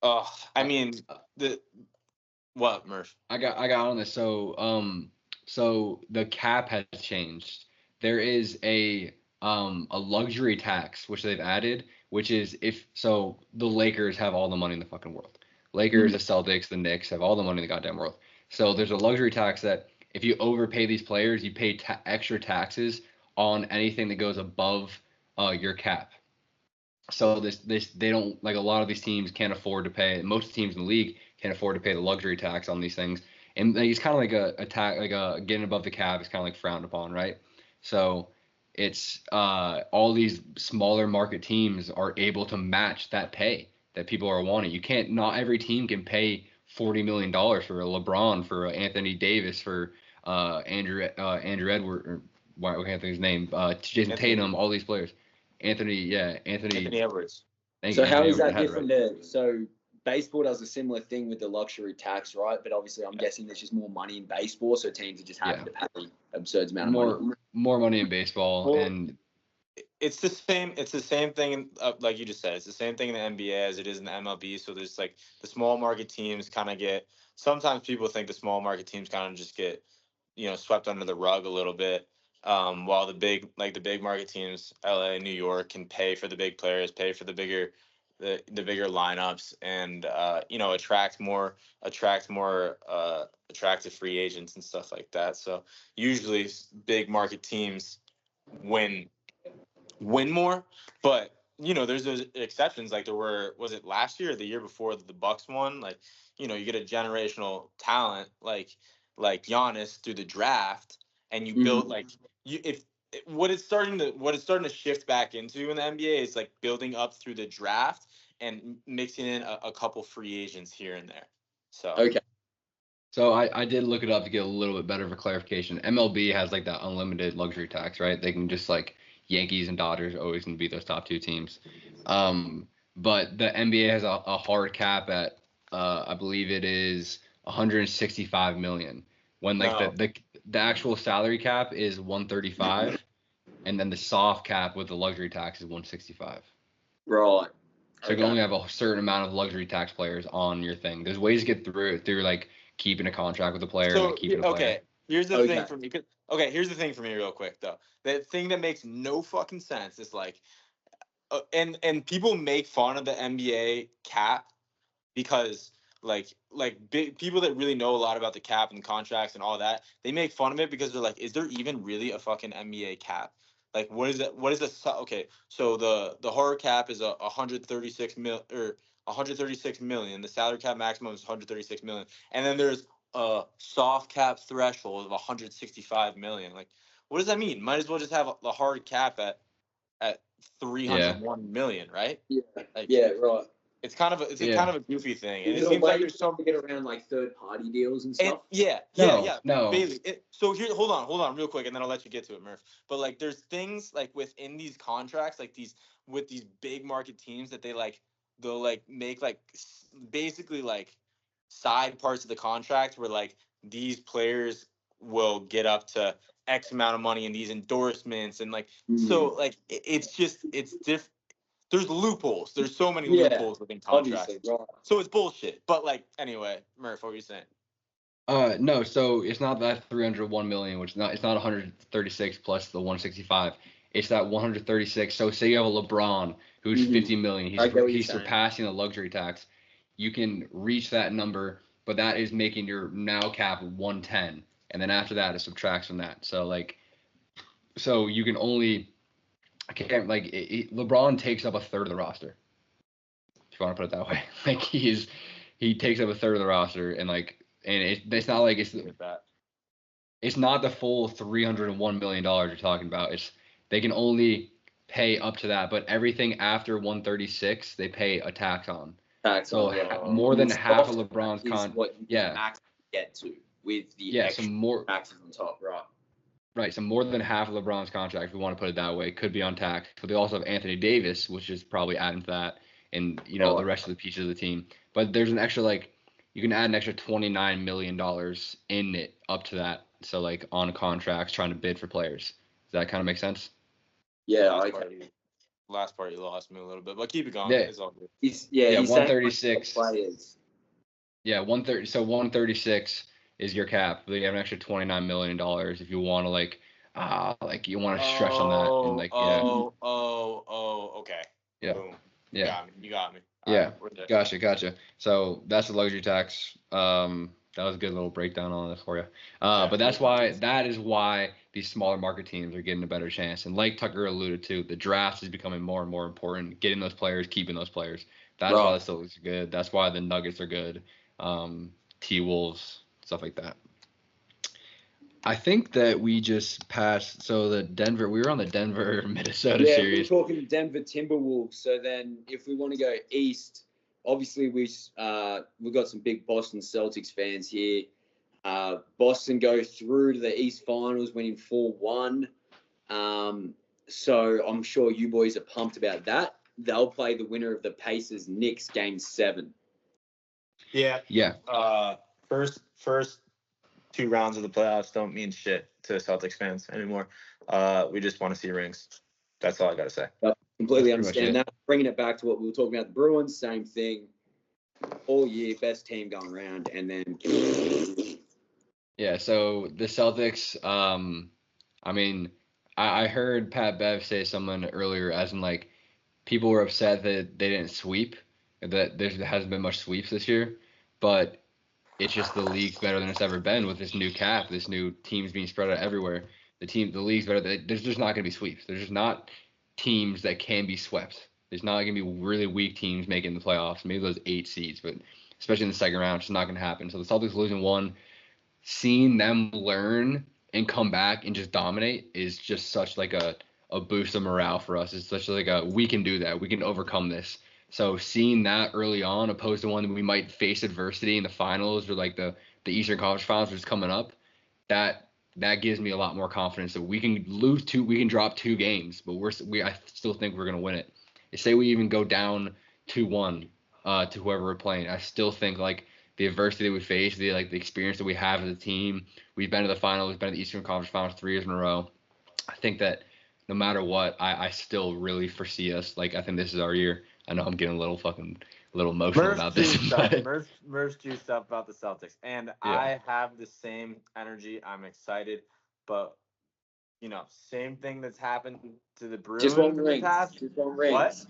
Oh, I mean what, Murph? I got on this. So the cap has changed. There is a luxury tax which they've added, which is the Lakers have all the money in the fucking world. Lakers, the Celtics, the Knicks have all the money in the goddamn world. So there's a luxury tax that if you overpay these players, you pay extra taxes on anything that goes above your cap. So they don't, like, a lot of these teams can't afford to pay. Most teams in the league can't afford to pay the luxury tax on these things, and it's kind of like getting above the cap is kind of like frowned upon, right? So it's all these smaller market teams are able to match that pay that people are wanting. Not every team can pay $40 million for a LeBron, for Anthony Davis, for Andrew Edwards, or I can't think of his name, Jason Tatum, all these players. Anthony Edwards. So how is that different? So baseball does a similar thing with the luxury tax, right? But obviously, I'm guessing there's just more money in baseball, so teams are just happy to pay absurd amount of money. More money in baseball, and it's the same. It's the same thing, like you just said. It's the same thing in the NBA as it is in the MLB. So there's like the small market teams kind of get. Sometimes people think the small market teams kind of just get, swept under the rug a little bit. while the big market teams, LA, New York, can pay for the big players, pay for the bigger lineups, and attract more attractive free agents and stuff like that. So usually big market teams win more, but there's those exceptions. Like was it last year or the year before that the Bucks won? Like, you get a generational talent like Giannis through the draft, and you build like you if what it's starting to shift back into in the NBA is like building up through the draft and mixing in a couple free agents here and there. So Okay. So I did look it up to get a little bit better for clarification. MLB has like that unlimited luxury tax, right? They can just like Yankees and Dodgers are always going to be those top two teams. But the NBA has a hard cap at I believe it is 165 million. When like No. the actual salary cap is 135, and then the soft cap with the luxury tax is 165. Right. So you can only have a certain amount of luxury tax players on your thing. There's ways to get through it through like keeping a contract with a player and like, keeping a player. Okay, here's the thing for me. Here's the thing for me real quick though. The thing that makes no fucking sense is like, and people make fun of the NBA cap because like big people that really know a lot about the cap and contracts and all that, they make fun of it because they're like, is there even really a fucking NBA cap? Like, what is it? What is the okay? So the hard cap is 136 million. The salary cap maximum is 136 million, and then there's a soft cap threshold of 165 million. Like, what does that mean? Might as well just have the hard cap at 301 million, right? Yeah. Like, Yeah. Right. it's kind of a goofy thing, and Is it there a seems way like there's some to get around like third-party deals and stuff? No. Bailey. So here, hold on, real quick, and then I'll let you get to it, Murph. But like, there's things like within these contracts, like with these big market teams that they'll like make like basically like side parts of the contract where like these players will get up to X amount of money in these endorsements and like so like it's diff. There's loopholes. There's so many loopholes within contracts. Obviously, right. So it's bullshit. But like, anyway, Murph, what were you saying? No, so it's not that 301 million, it's not 136 plus the 165. It's that 136. So say you have a LeBron who's 50 million, he's surpassing the luxury tax. You can reach that number, but that is making your now cap 110, and then after that it subtracts from that. So like, so you can only LeBron takes up a third of the roster. If you want to put it that way, like he takes up a third of the roster, and like. And it's not like it's not the full $301 million you're talking about. They can only pay up to that, but everything after 136 they pay a tax on. So more than half of LeBron's what you can actually get to with the extra taxes on top, right? Right. So more than half of LeBron's contract, if we want to put it that way, could be on tax. But they also have Anthony Davis, which is probably adding to that, and the rest of the pieces of the team. But there's an extra you can add an extra $29 million in it up to that. So like on contracts, trying to bid for players. Does that kind of make sense? Yeah. Last part you lost me a little bit, but keep it going. Yeah. It's all good. He's 136. Players. Yeah, 130. So 136 is your cap. But you have an extra $29 million if you want to you want to stretch on that and Okay. Yeah. Boom. Yeah. You got me. Yeah, gotcha. So that's the luxury tax. That was a good little breakdown on this for you. But that is why these smaller market teams are getting a better chance. And like Tucker alluded to, the draft is becoming more and more important. Getting those players, keeping those players. That's why the Celtics are good. That's why the Nuggets are good. T-Wolves, stuff like that. I think that we just passed. So we were on the Denver Minnesota series. We're talking Denver Timberwolves. So then, if we want to go east, obviously we've got some big Boston Celtics fans here. Boston go through to the East Finals, winning 4-1. So I'm sure you boys are pumped about that. They'll play the winner of the Pacers Knicks Game 7. Yeah. Yeah. First 2 rounds of the playoffs don't mean shit to Celtics fans anymore. We just want to see rings. That's all I gotta say. I completely understand that. Bringing it back to what we were talking about, the Bruins, same thing. All year, best team going around, and then. Yeah. So the Celtics. I mean, I heard Pat Bev say someone earlier, as in like people were upset that they didn't sweep, that there hasn't been much sweeps this year, but it's just the league's better than it's ever been with this new cap, this new teams being spread out everywhere. The league's better. There's just not going to be sweeps. There's just not teams that can be swept. There's not going to be really weak teams making the playoffs. Maybe those 8 seeds, but especially in the second round, it's just not going to happen. So the Celtics losing one, seeing them learn and come back and just dominate is just such like a boost of morale for us. It's such like we can do that. We can overcome this. So seeing that early on, opposed to one that we might face adversity in the finals or like the Eastern Conference Finals, which is coming up, that gives me a lot more confidence that we can we can drop 2 games, but I still think we're gonna win it. Say we even go down 2-1 to whoever we're playing, I still think like the adversity that we face, the experience that we have as a team, we've been to the finals, we've been to the Eastern Conference Finals 3 years in a row. I think that no matter what, I still really foresee us. Like I think this is our year. I know I'm getting a little emotional about this. Merce juiced up about the Celtics, and Yeah. I have the same energy. I'm excited, but same thing that's happened to the Bruins Just want in the rings. past. Just want rings. What?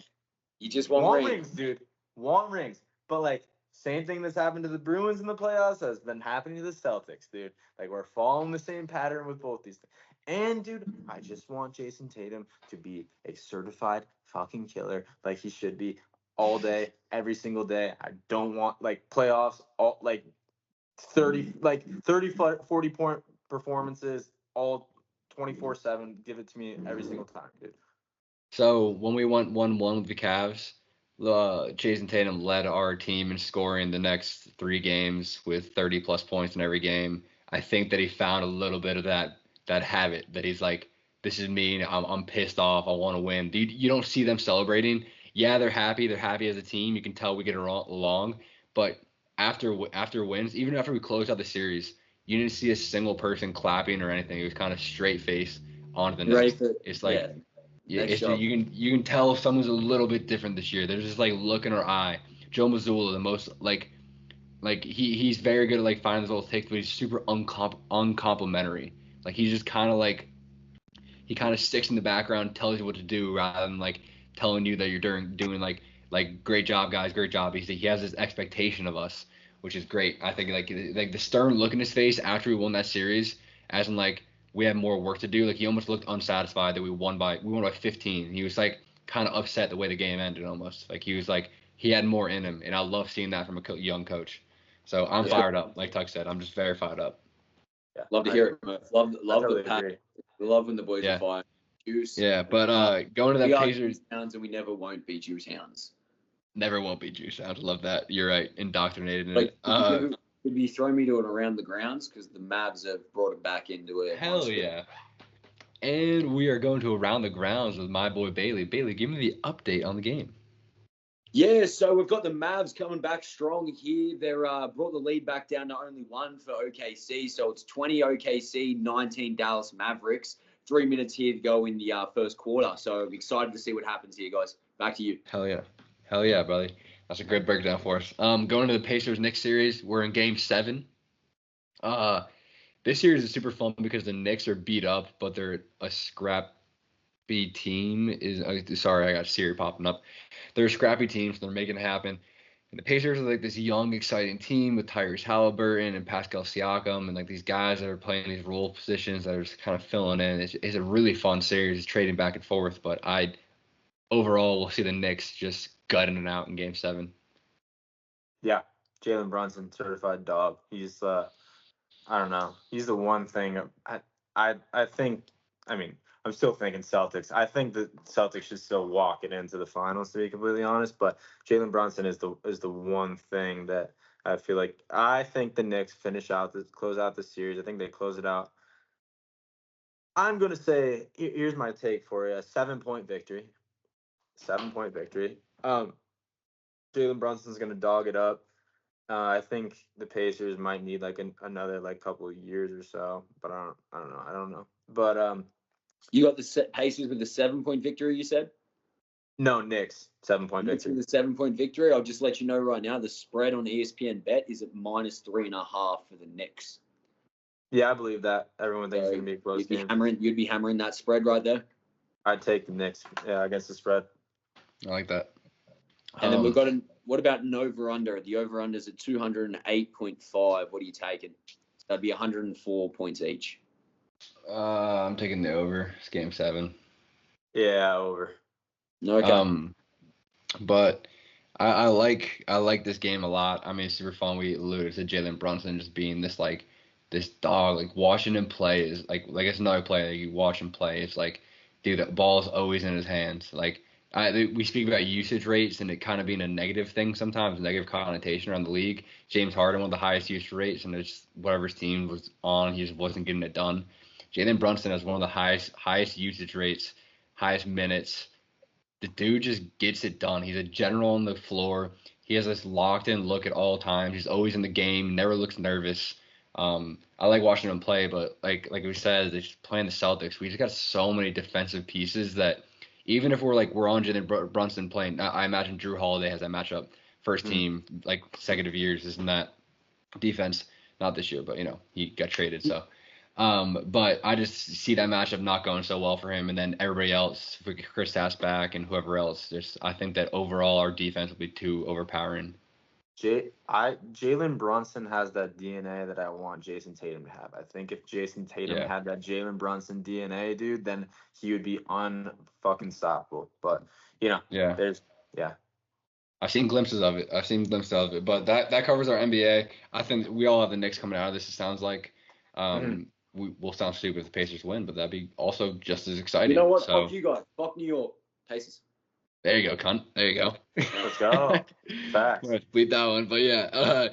You just want Want rings. rings, dude. Want rings. But like same thing that's happened to the Bruins in the playoffs has been happening to the Celtics, dude. Like we're following the same pattern with both these things. And dude, I just want Jason Tatum to be a certified fucking killer, like he should be all day, every single day. I don't want like playoffs, all like 30, 40 point performances, all 24/7. Give it to me every single time, dude. So when we went 1-1 with the Cavs, Jason Tatum led our team in scoring the next 3 games with 30 plus points in every game. I think that he found a little bit of that habit that he's like, this is me. I'm pissed off. I want to win. You don't see them celebrating. Yeah, they're happy. They're happy as a team. You can tell we get along. But after wins, even after we closed out the series, you didn't see a single person clapping or anything. It was kind of straight face on to the next. It's like. Yeah, you can tell someone's a little bit different this year. There's just like look in her eye. Joe Mazzulla, the most like he's very good at like finding those little takes, but he's super uncomplimentary. Like he's just kind of like he kind of sticks in the background, tells you what to do rather than like telling you that you're doing like great job guys, great job. He has this expectation of us, which is great. I think like the stern look in his face after we won that series, as in like we have more work to do. Like he almost looked unsatisfied that we won by 15. He was like kind of upset the way the game ended almost. Like he was like he had more in him, and I love seeing that from a young coach. So I'm fired up. Like Tuck said, I'm just very fired up. Yeah, love to hear it. Love totally the pack. Love when the boys are fired. Juice. Yeah, but going to that Pacers. Hounds, and we never won't be Juice Hounds. Never won't be Juice Hounds. Love that. You're right. Indoctrinated in like, it. Could you throw me to an around the grounds because the Mavs have brought it back into it? Hell yeah. And we are going to around the grounds with my boy Bailey. Bailey, give me the update on the game. Yeah, so we've got the Mavs coming back strong here. They're brought the lead back down to only 1 for OKC. So it's 20 OKC, 19 Dallas Mavericks. 3 minutes here to go in the first quarter. So I'm excited to see what happens here, guys. Back to you. Hell yeah, brother. That's a great breakdown for us. Going to the Pacers Knicks series, we're in Game 7. This series is super fun because the Knicks are beat up, but they're a scrappy team. Sorry, I got Siri popping up. They're a scrappy team, so they're making it happen. And the Pacers are like this young, exciting team with Tyrese Halliburton and Pascal Siakam and like these guys that are playing these role positions that are just kind of filling in. It's a really fun series. It's trading back and forth, but overall we'll see the Knicks just gutting it out in Game 7. Yeah, Jalen Brunson, certified dog. He's I don't know. He's the one thing I think. I mean, I'm still thinking Celtics. I think the Celtics should still walk it into the finals, to be completely honest. But Jalen Brunson is the one thing that I feel like. I think the Knicks close out the series. I think they close it out. I'm gonna say here's my take for you: a 7-point victory. 7-point victory. Jalen Brunson's gonna dog it up. I think the Pacers might need like another like couple of years or so, but I don't know. But you got the Pacers with the 7-point victory. You said no, Knicks 7-point victory. With the 7-point victory, I'll just let you know right now the spread on ESPN Bet is at -3.5 for the Knicks. Yeah, I believe that. Everyone thinks it's So gonna be a close you'd be game. you'd be hammering that spread right there. I'd take the Knicks. Yeah, against the spread. I like that. And then we've got what about an over under? The over under is at 208.5. What are you taking? That'd be 104 points each. I'm taking the over. It's game 7. Yeah, over. Okay. But I like this game a lot. I mean, it's super fun. We alluded to Jalen Brunson just being this dog. Like watching him play is like it's another player. You watch him play. It's like, dude, the ball's always in his hands. Like we speak about usage rates and it kind of being a negative thing sometimes, negative connotation around the league. James Harden one of the highest usage rates, and it's whatever his team was on, he just wasn't getting it done. Jalen Brunson has one of the highest usage rates, highest minutes. The dude just gets it done. He's a general on the floor. He has this locked in look at all times. He's always in the game, never looks nervous. I like watching him play, but like we said, they're just playing the Celtics. We just got so many defensive pieces that even if we're on Jalen Brunson playing, I imagine Drew Holiday has that matchup first team like consecutive years, isn't that defense? Not this year, but he got traded, so. But I just see that matchup not going so well for him, and then everybody else, Chris back and whoever else. I think that overall our defense will be too overpowering. Jalen Brunson has that DNA that I want Jason Tatum to have. I think if Jason Tatum had that Jalen Brunson DNA, dude, then he would be unfucking stoppable. But I've seen glimpses of it. But that covers our NBA. I think we all have the Knicks coming out of this. It sounds like. We'll sound stupid if the Pacers win, but that'd be also just as exciting. You know what? So, Fuck you guys. Fuck New York. Pacers. There you go, cunt. There you go. Let's go. Facts. Bleep that one. But yeah,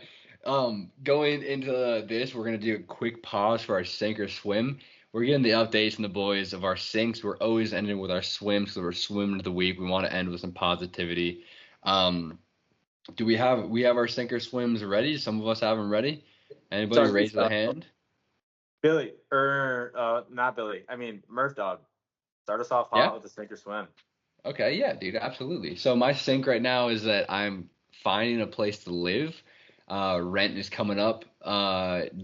going into this, we're gonna do a quick pause for our sink or swim. We're getting the updates from the boys of our sinks. We're always ending with our swims, so we're swimming of the week. We want to end with some positivity. Do we have our sink or swims ready? Some of us have them ready. Anybody raise their hand? Billy, not Billy. I mean, Murph Dog. Start us off hot with the sink or swim. Okay, yeah, dude, absolutely. So my sink right now is that I'm finding a place to live. Rent is coming up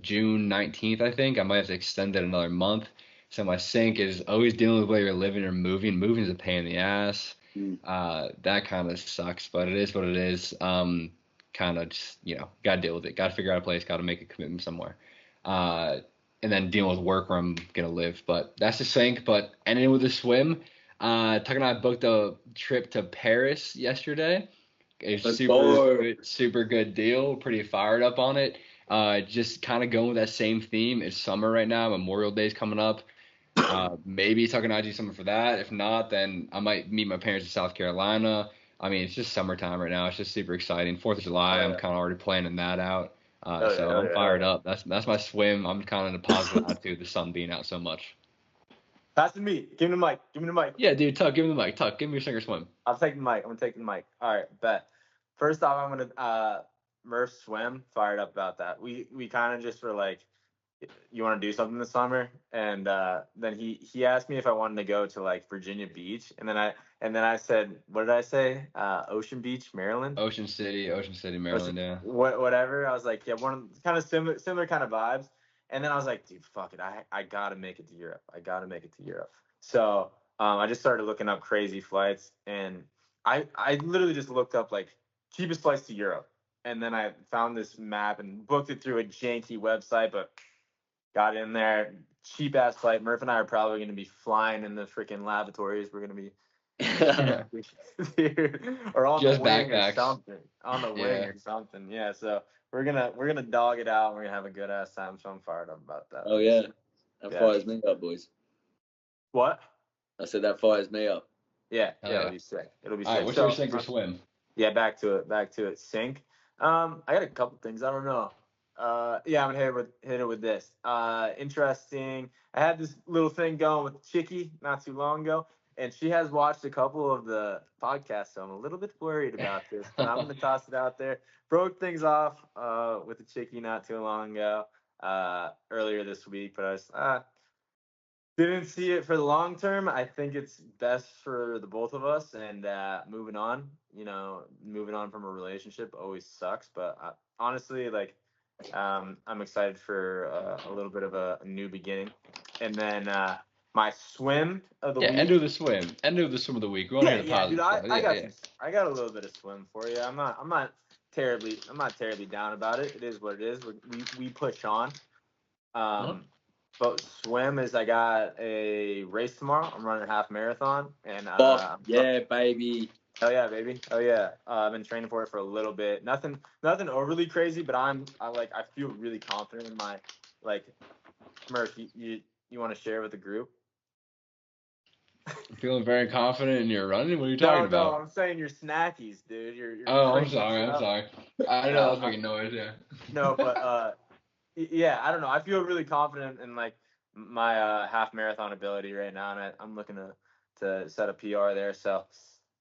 June 19th, I think. I might have to extend it another month. So my sink is always dealing with whether you're living or moving. Moving is a pain in the ass. That kind of sucks, but it is what it is. Kind of just, got to deal with it. Got to figure out a place. Got to make a commitment somewhere. And then dealing with work where I'm going to live. But that's the sink. But ending with a swim. Tuck and I booked a trip to Paris yesterday. It's super good deal. Pretty fired up on it. Just kind of going with that same theme. It's summer right now. Memorial Day's coming up. Maybe Tuck and I do something for that. If not, then I might meet my parents in South Carolina. I mean, it's just summertime right now. It's just super exciting. 4th of July, I'm kind of already planning that out. I'm fired up. That's my swim. I'm kind of in a positive attitude. The sun being out so much. Pass to me. Give me the mic. Yeah, dude, Tuck, give me the mic. Tuck, give me your sink or swim. I'll take the mic. I'm gonna take the mic. All right, bet. First off, I'm gonna Murph swim. Fired up about that. We kind of just were like, you want to do something this summer? And then he asked me if I wanted to go to like Virginia Beach, and then I said, what did I say? Ocean Beach, Maryland. Ocean City, Maryland. Yeah. Whatever. I was like, yeah, one kind of similar kind of vibes. And then I was like, dude, fuck it. I gotta make it to Europe. So I just started looking up crazy flights, and I literally just looked up like cheapest flights to Europe, and then I found this map and booked it through a janky website, but got in there, cheap ass flight. Murph and I are probably going to be flying in the freaking lavatories. We're going to be or on just the wing backpacks. or something. On the wing or something. Yeah, so we're gonna dog it out. We're gonna have a good ass time. So I'm fired up about that. Oh yeah, that fires me up, boys. What? I said that fires me up. Yeah, it'll be sick. All right, what's your sink or swim? Yeah, back to it. Sink. I got a couple things. I don't know. Yeah, I'm gonna hit it with this. Interesting. I had this little thing going with Chicky not too long ago, and she has watched a couple of the podcasts, so I'm a little bit worried about this, but I'm gonna toss it out there. Broke things off with the Chicky not too long ago, earlier this week, but I was didn't see it for the long term. I think it's best for the both of us, and moving on. Moving on from a relationship always sucks, but honestly, like, I'm excited for a little bit of a new beginning. And then my swim of the Yeah, week. end of the swim. End of the swim of the week. We want to hear the Dude. positive stuff. I got a little bit of swim for you. I'm not terribly down about it. It is what it is. We push on. But swim is I got a race tomorrow. I'm running a half marathon, and Yeah, baby. hell yeah, baby. Oh yeah. I've been training for it for a little bit. Nothing overly crazy, but I feel really confident in my Murph. You want to share with the group? I'm feeling very confident in your running. What are you talking about? No, I'm saying your snackies, dude. You're Oh, I'm cranking sorry. shit I'm up. sorry. I didn't know that was making noise. Yeah. No, but yeah, I don't know. I feel really confident in my half marathon ability right now, and I'm looking to set a PR there. So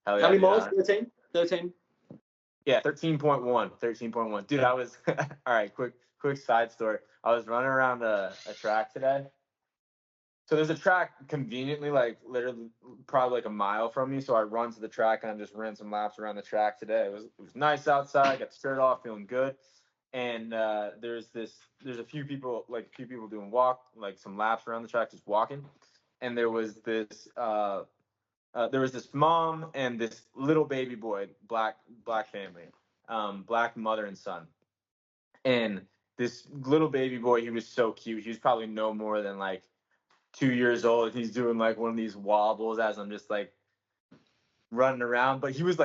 hell yeah. How many dude, miles? 13? 13? Yeah, 13.1. Dude, I was all right. Quick side story. I was running around a track today. So there's a track conveniently, literally probably a mile from me. So I run to the track and I just ran some laps around the track today. It was nice outside. Got the shirt off, feeling good. And there's a few people doing some laps around the track, just walking. And there was this mom and this little baby boy, black family, black mother and son. And this little baby boy, he was so cute. He was probably no more than 2 years old. He's doing one of these wobbles as I'm just running around. But he was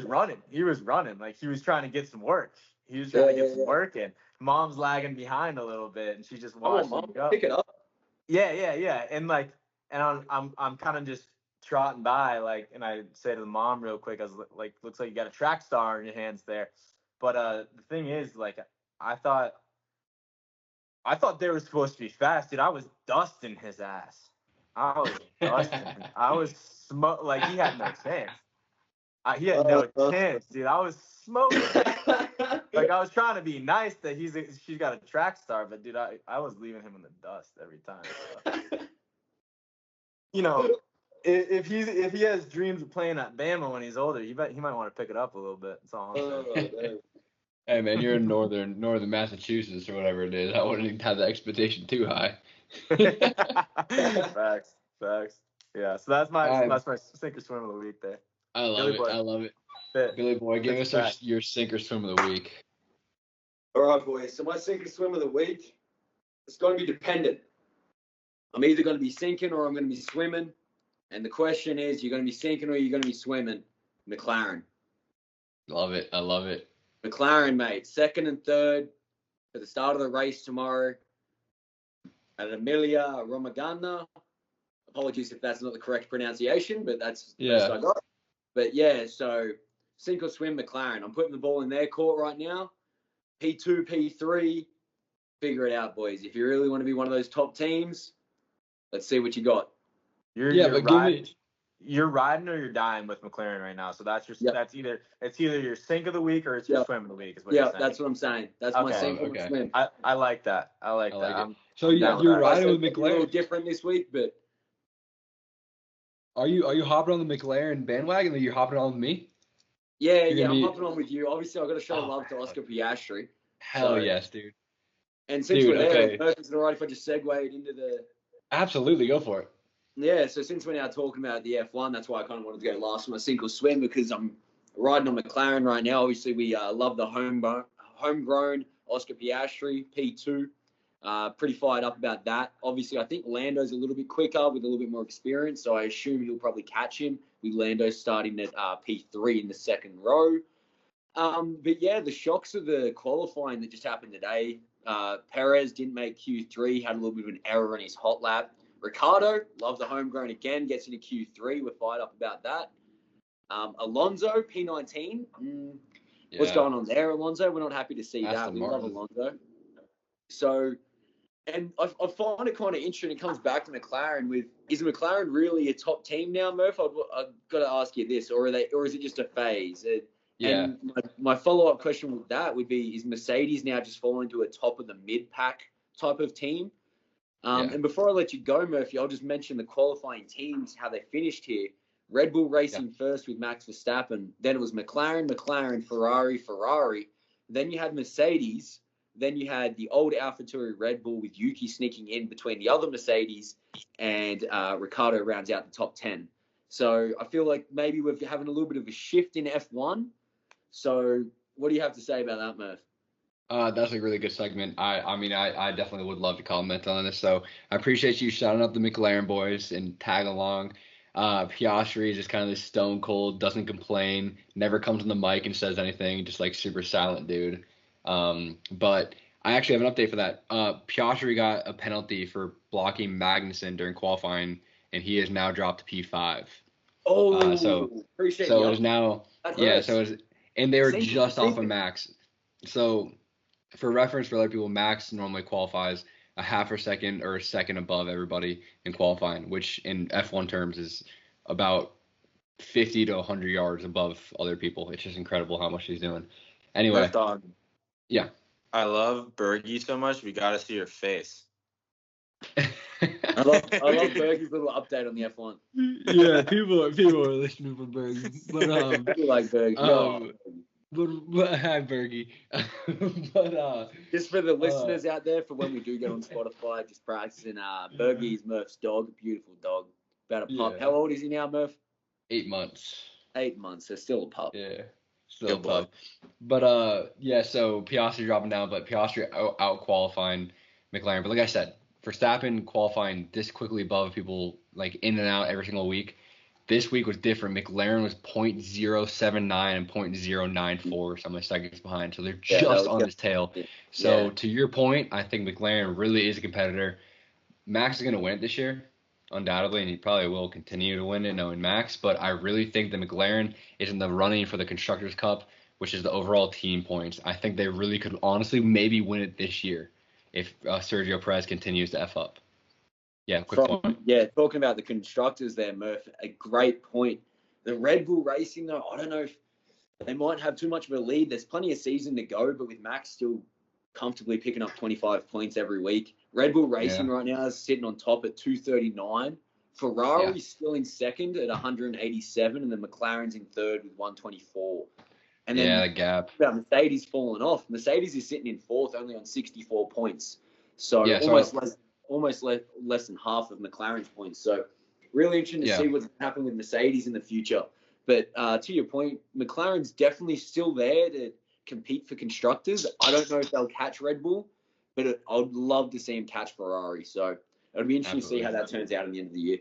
running. He was trying to get some work. He was trying to get some work in. Mom's lagging behind a little bit, and she just watched him go. Pick it up. Yeah. And I'm kind of just trotting by, and I say to the mom real quick, I was looks like you got a track star in your hands there. But the thing is, I thought they were supposed to be fast, dude. I was dusting his ass. I was dusting him. I was he had no chance. He had no chance, dude. I was smoking. I was trying to be nice that she's got a track star, but dude, I was leaving him in the dust every time. So. If he has dreams of playing at Bama when he's older, he might want to pick it up a little bit. That's all I'm saying. Hey man, you're in northern Massachusetts or whatever it is. I wouldn't have the expectation too high. Facts. Yeah, so that's my sink or swim of the week there. I love it. Billy Boy, give us your sink or swim of the week. All right, boys. So my sink or swim of the week, it's going to be dependent. I'm either going to be sinking or I'm going to be swimming. And the question is, you're going to be sinking or you're going to be swimming? McLaren. Love it. I love it. McLaren, mate. Second and third for the start of the race tomorrow at Emilia Romagna. Apologies if that's not the correct pronunciation, but that's the best I got. But yeah, so sink or swim McLaren. I'm putting the ball in their court right now. P2, P3. Figure it out, boys. If you really want to be one of those top teams, let's see what you got. You're riding or you're dying with McLaren right now. So that's either your sink of the week or it's your swim of the week. Is what you're saying. That's what I'm saying. That's my sink or swim. I like that. I like that. So you're riding with McLaren. A little different this week, but are you hopping on the McLaren bandwagon? Or you're hopping on with me? Yeah, I'm hopping on with you. Obviously, I've got to show love to Oscar Piastri. Hell yes, dude. And since we're there, is it all right if I just segue into the? Absolutely, go for it. Yeah, so since we're now talking about the F1, that's why I kind of wanted to go last on my sink or swim because I'm riding on McLaren right now. Obviously, we love the homegrown Oscar Piastri, P2. Pretty fired up about that. Obviously, I think Lando's a little bit quicker with a little bit more experience, so I assume he'll probably catch him with Lando starting at P3 in the second row. But yeah, the shocks of the qualifying that just happened today. Perez didn't make Q3, had a little bit of an error in his hot lap. Ricardo, love the homegrown again, gets into Q3. We're fired up about that. Alonso, P19. What's going on there, Alonso? We're not happy to see that. We love Alonso. So, and I find it kind of interesting. It comes back to McLaren is McLaren really a top team now, Murph? I've got to ask you this, or is it just a phase? And my follow-up question with that would be, is Mercedes now just falling to a top of the mid-pack type of team? And before I let you go, Murphy, I'll just mention the qualifying teams, how they finished here. Red Bull racing first with Max Verstappen. Then it was McLaren, Ferrari. Then you had Mercedes. Then you had the old AlphaTauri Red Bull with Yuki sneaking in between the other Mercedes, and Ricardo rounds out the top 10. So I feel like maybe we're having a little bit of a shift in F1. So what do you have to say about that, Murph? That's a really good segment. I definitely would love to comment on this. So I appreciate you shouting out the McLaren boys and tag along. Piastri is just kind of this stone cold, doesn't complain, never comes on the mic and says anything, just like super silent dude. But I actually have an update for that. Piastri got a penalty for blocking Magnussen during qualifying, and he is now dropped to P5. Appreciate so you. it is now, yeah. So it is, and they were just off of Max. So for reference, for other people, Max normally qualifies a half a second or a second above everybody in qualifying, which in F1 terms is about 50 to 100 yards above other people. It's just incredible how much he's doing. Anyway, Dog. Yeah. I love Bergie so much. We got to see her face. I love Bergie's little update on the F1. Yeah, people are listening for Bergie, but I like Bergie. But hi Bergie. But just for the listeners out there, for when we do get on Spotify, just practicing. Bergie's Murph's dog, beautiful dog, about a pup. Yeah. How old is he now, Murph? 8 months. 8 months. So still a pup. Yeah, still a pup. But yeah, so Piastri dropping down, but Piastri out qualifying McLaren. But like I said, Verstappen qualifying this quickly above people like in and out every single week. This week was different. McLaren was 0.079 and 0.094, some seconds behind. So they're just on his tail. So to your point, I think McLaren really is a competitor. Max is going to win it this year, undoubtedly, and he probably will continue to win it knowing Max. But I really think that McLaren is in the running for the Constructors' Cup, which is the overall team points. I think they really could honestly maybe win it this year if Sergio Perez continues to F up. Yeah, quick point. Yeah, talking about the constructors there, Murph, a great point. The Red Bull Racing, though, I don't know if they might have too much of a lead. There's plenty of season to go, but with Max still comfortably picking up 25 points every week. Red Bull Racing right now is sitting on top at 239. Ferrari's still in second at 187, and then McLaren's in third with 124. And then the gap. Mercedes falling off. Mercedes is sitting in fourth, only on 64 points. So almost less than half of McLaren's points. So really interesting to see what's happening with Mercedes in the future. But to your point, McLaren's definitely still there to compete for constructors. I don't know if they'll catch Red Bull, but I'd love to see them catch Ferrari. So it'll be interesting to see how that turns out at the end of the year.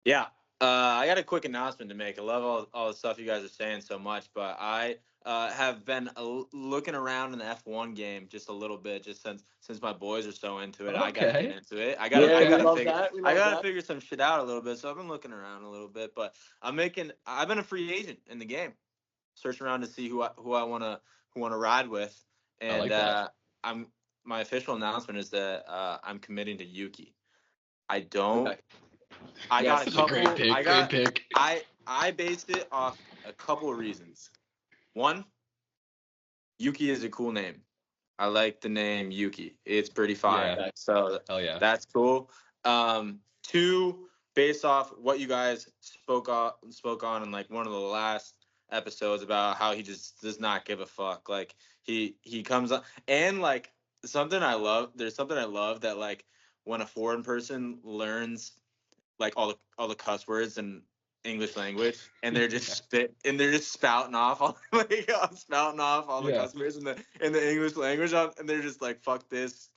Yeah. I got a quick announcement to make. I love all the stuff you guys are saying so much, but I have been looking around in the F1 game just a little bit, just since my boys are so into it. Okay. I gotta get into it. I gotta figure some shit out a little bit. So I've been looking around a little bit, but I've been a free agent in the game, searching around to see who I wanna ride with, and my official announcement is that I'm committing to Yuki. I don't. Okay. I got a couple. Great pick. I based it off a couple of reasons. One, Yuki is a cool name. I like the name Yuki. It's pretty fire. Yeah. So that's cool. Two, based off what you guys spoke on in like one of the last episodes about how he just does not give a fuck. Like he comes up and like something I love. There's something I love that like when a foreign person learns like all the cuss words in English language, and they're just spouting off all the cuss words in the English language, and they're just like fuck this,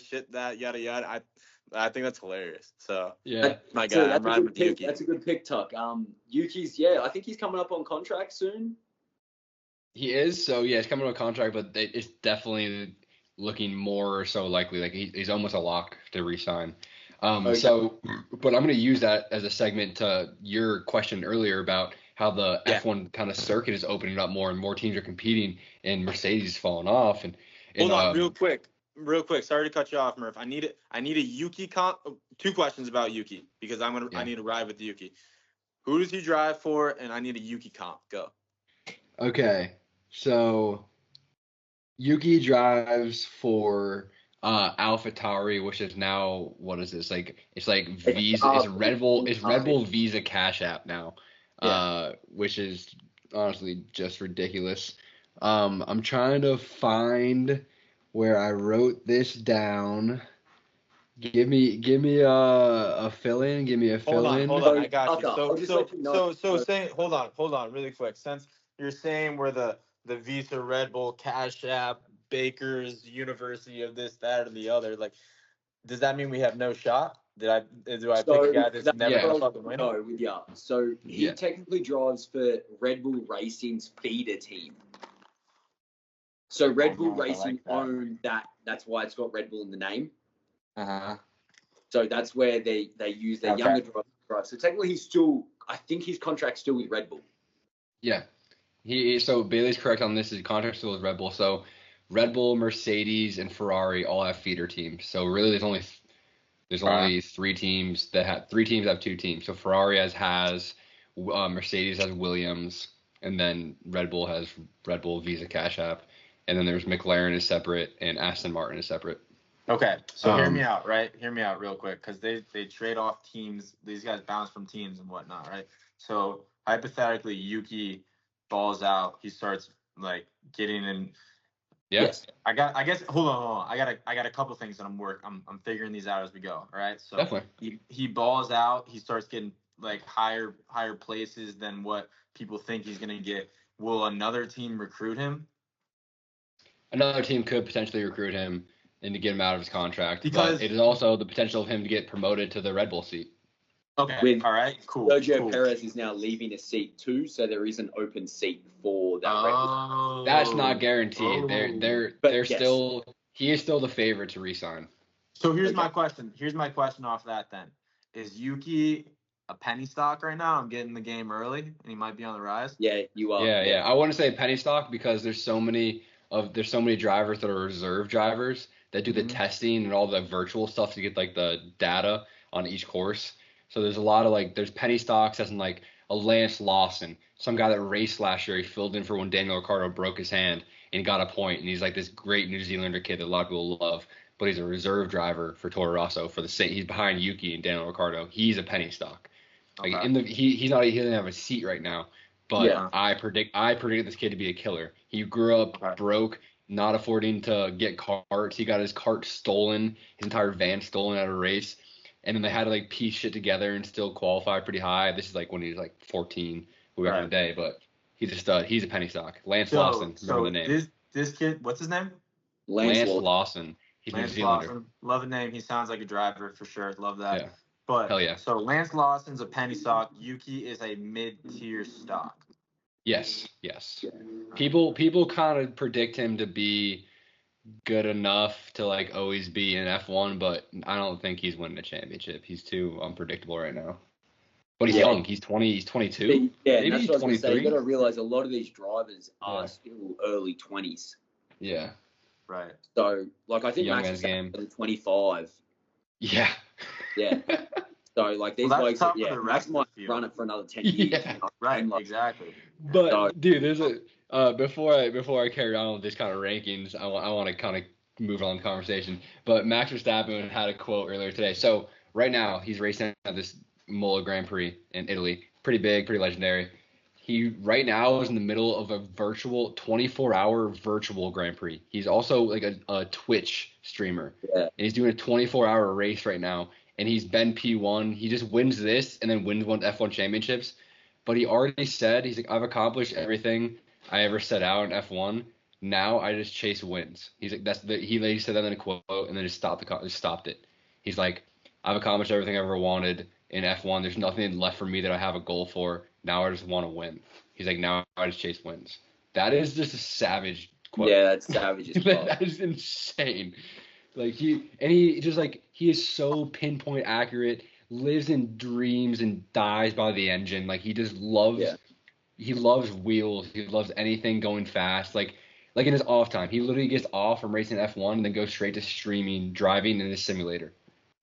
shit that, yada yada. I think that's hilarious. So my guy, I'm riding with Yuki. That's a good pick, Tuck. Yuki's I think he's coming up on contract soon. He is, so he's coming on contract, but it's definitely looking more so likely like he's almost a lock to re-sign. So, but I'm going to use that as a segment to your question earlier about how the F1 kind of circuit is opening up more and more teams are competing and Mercedes is falling off. And hold on, real quick. Sorry to cut you off, Murph. I need a Yuki comp. 2 questions about Yuki because I need to ride with Yuki. Who does he drive for? And I need a Yuki comp. Go. Okay, so Yuki drives for AlphaTauri, which is now what is this like? It's like Visa. It's Red Bull. It's Red Bull Visa Cash App now, which is honestly just ridiculous. I'm trying to find where I wrote this down. Give me a fill in. Give me a Hold fill on, in. hold on. So, I got you. Tucker, So, I'll just so, let you know. so, so, saying, hold on, really quick. Since you're saying we're the Visa, Red Bull, Cash App, Baker's, University of this, that, or the other, like, does that mean we have no shot? Do I pick a So guy that's that's never Yeah. gonna what fucking I'll win? go with you. So he Yeah. technically drives for Red Bull Racing's feeder team. So Red Bull I like Racing that. own that. That's why it's got Red Bull in the name. Uh-huh. So that's where they use their Okay. younger driver. So technically, I think his contract's still with Red Bull. Yeah. So Bailey's correct on this. His contract still with Red Bull. So Red Bull, Mercedes, and Ferrari all have feeder teams. So really, there's only three teams that have two teams. So Ferrari has Mercedes has Williams, and then Red Bull has Red Bull Visa Cash App, and then there's McLaren is separate and Aston Martin is separate. Okay, so hear Um, me out, right? Hear me out real quick, because they trade off teams. These guys bounce from teams and whatnot, right? So hypothetically, Yuki balls out. He starts like getting in. Yeah, Yes. I guess. Hold on. I got a couple things that I'm figuring these out as we go. All right. So definitely. he balls out. He starts getting like higher places than what people think he's gonna get. Will another team recruit him? Another team could potentially recruit him and to get him out of his contract, Because but it is also the potential of him to get promoted to the Red Bull seat. okay, With all right, cool. Sergio Perez is now leaving a seat too, so there is an open seat for that Red Bull. Oh, That's not guaranteed. They're But they're yes. still he is still the favorite to resign. So here's Okay. my question. Here's my question off that then. Is Yuki a penny stock right now? I'm getting the game early, and he might be on the rise. Yeah, you are. Yeah. I wouldn't say penny stock because there's so many drivers that are reserve drivers that do the Mhm. testing and all the virtual stuff to get like the data on each course. So there's a lot of there's penny stocks as in like a Lance Lawson, some guy that raced last year. He filled in for when Daniel Ricciardo broke his hand and got a point, and he's like this great New Zealander kid that a lot of people love. But he's a reserve driver for Toro Rosso for the same. He's behind Yuki and Daniel Ricciardo. He's a penny stock. Like Okay. he doesn't have a seat right now. But Yeah. I predicted this kid to be a killer. He grew up Okay. broke, not affording to get carts. He got his cart stolen, his entire van stolen at a race, and then they had to like piece shit together and still qualify pretty high. This is like when he was like 14, way back in the day. But he's a stud. He's a penny stock. Lance Lawson, remember the name? This kid, what's his name? Lance Lawson. He's New Lance Zealander. Lawson. Love the name. He sounds like a driver for sure. Love that. Yeah. But Hell yeah. so Lance Lawson's a penny stock. Yuki is a mid-tier stock. Yes. People kind of predict him to be good enough to like always be in F1, but I don't think he's winning a championship. He's too unpredictable right now. But he's young. He's 20. He's 22. Yeah, Maybe and that's he's what I was going to say. 23. You got to realize a lot of these drivers are Yeah. still early 20s. Yeah. Right. So, like, I think Young Max man's is game. 25. Yeah. Yeah. So, like, these Well, that's blokes, tough for yeah, the Max rest of might the field. run it for another 10 years. Yeah. You know? Right. And, like, Exactly. But So- dude, there's a before I carry on with this kind of rankings, I want to kind of move on the conversation. But Max Verstappen had a quote earlier today. So right now he's racing at this Mola Grand Prix in Italy. Pretty big, pretty legendary. He right now is in the middle of a virtual 24-hour virtual Grand Prix. He's also like a Twitch streamer. Yeah. And he's doing a 24-hour race right now. And he's been P1. He just wins this and then wins one F1 championships. But he already said, he's like, I've accomplished everything I ever set out in F1. Now I just chase wins. He's like, he said that in a quote and then just stopped it. He's like, I've accomplished everything I ever wanted in F1. There's nothing left for me that I have a goal for. Now I just want to win. He's like, now I just chase wins. That is just a savage quote. Yeah, that's savage as fuck. That is insane. Like he just like he is so pinpoint accurate, lives in dreams and dies by the engine. Like he just loves he loves wheels. He loves anything going fast. Like in his off time, he literally gets off from racing F1 and then goes straight to streaming, driving in a simulator.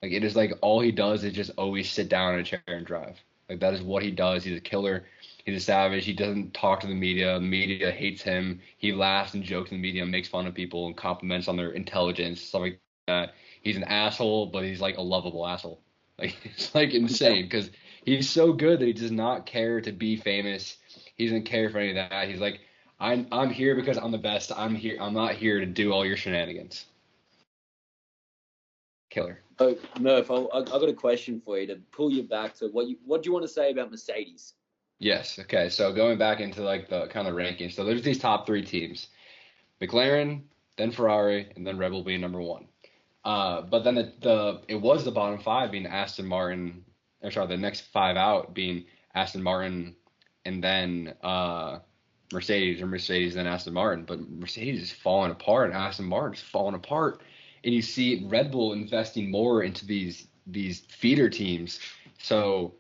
Like it is like all he does is just always sit down in a chair and drive. Like that is what he does. He's a killer. He's a savage. He doesn't talk to the media. The media hates him. He laughs and jokes in the media, makes fun of people, and compliments on their intelligence, stuff like that. He's an asshole, but he's like a lovable asshole. Like it's like insane because he's so good that he does not care to be famous. He doesn't care for any of that. He's like, I'm here because I'm the best. I'm here. I'm not here to do all your shenanigans. Killer. Oh, Murph, I got a question for you to pull you back to what do you want to say about Mercedes? Yes. Okay. So going back into like the kind of rankings. So there's these top three teams: McLaren, then Ferrari, and then Red Bull being number one. But then it was the bottom five being Aston Martin, or sorry, the next five out being Aston Martin, and then Mercedes, or Mercedes then Aston Martin. But Mercedes is falling apart, and Aston Martin is falling apart, and you see Red Bull investing more into these feeder teams. So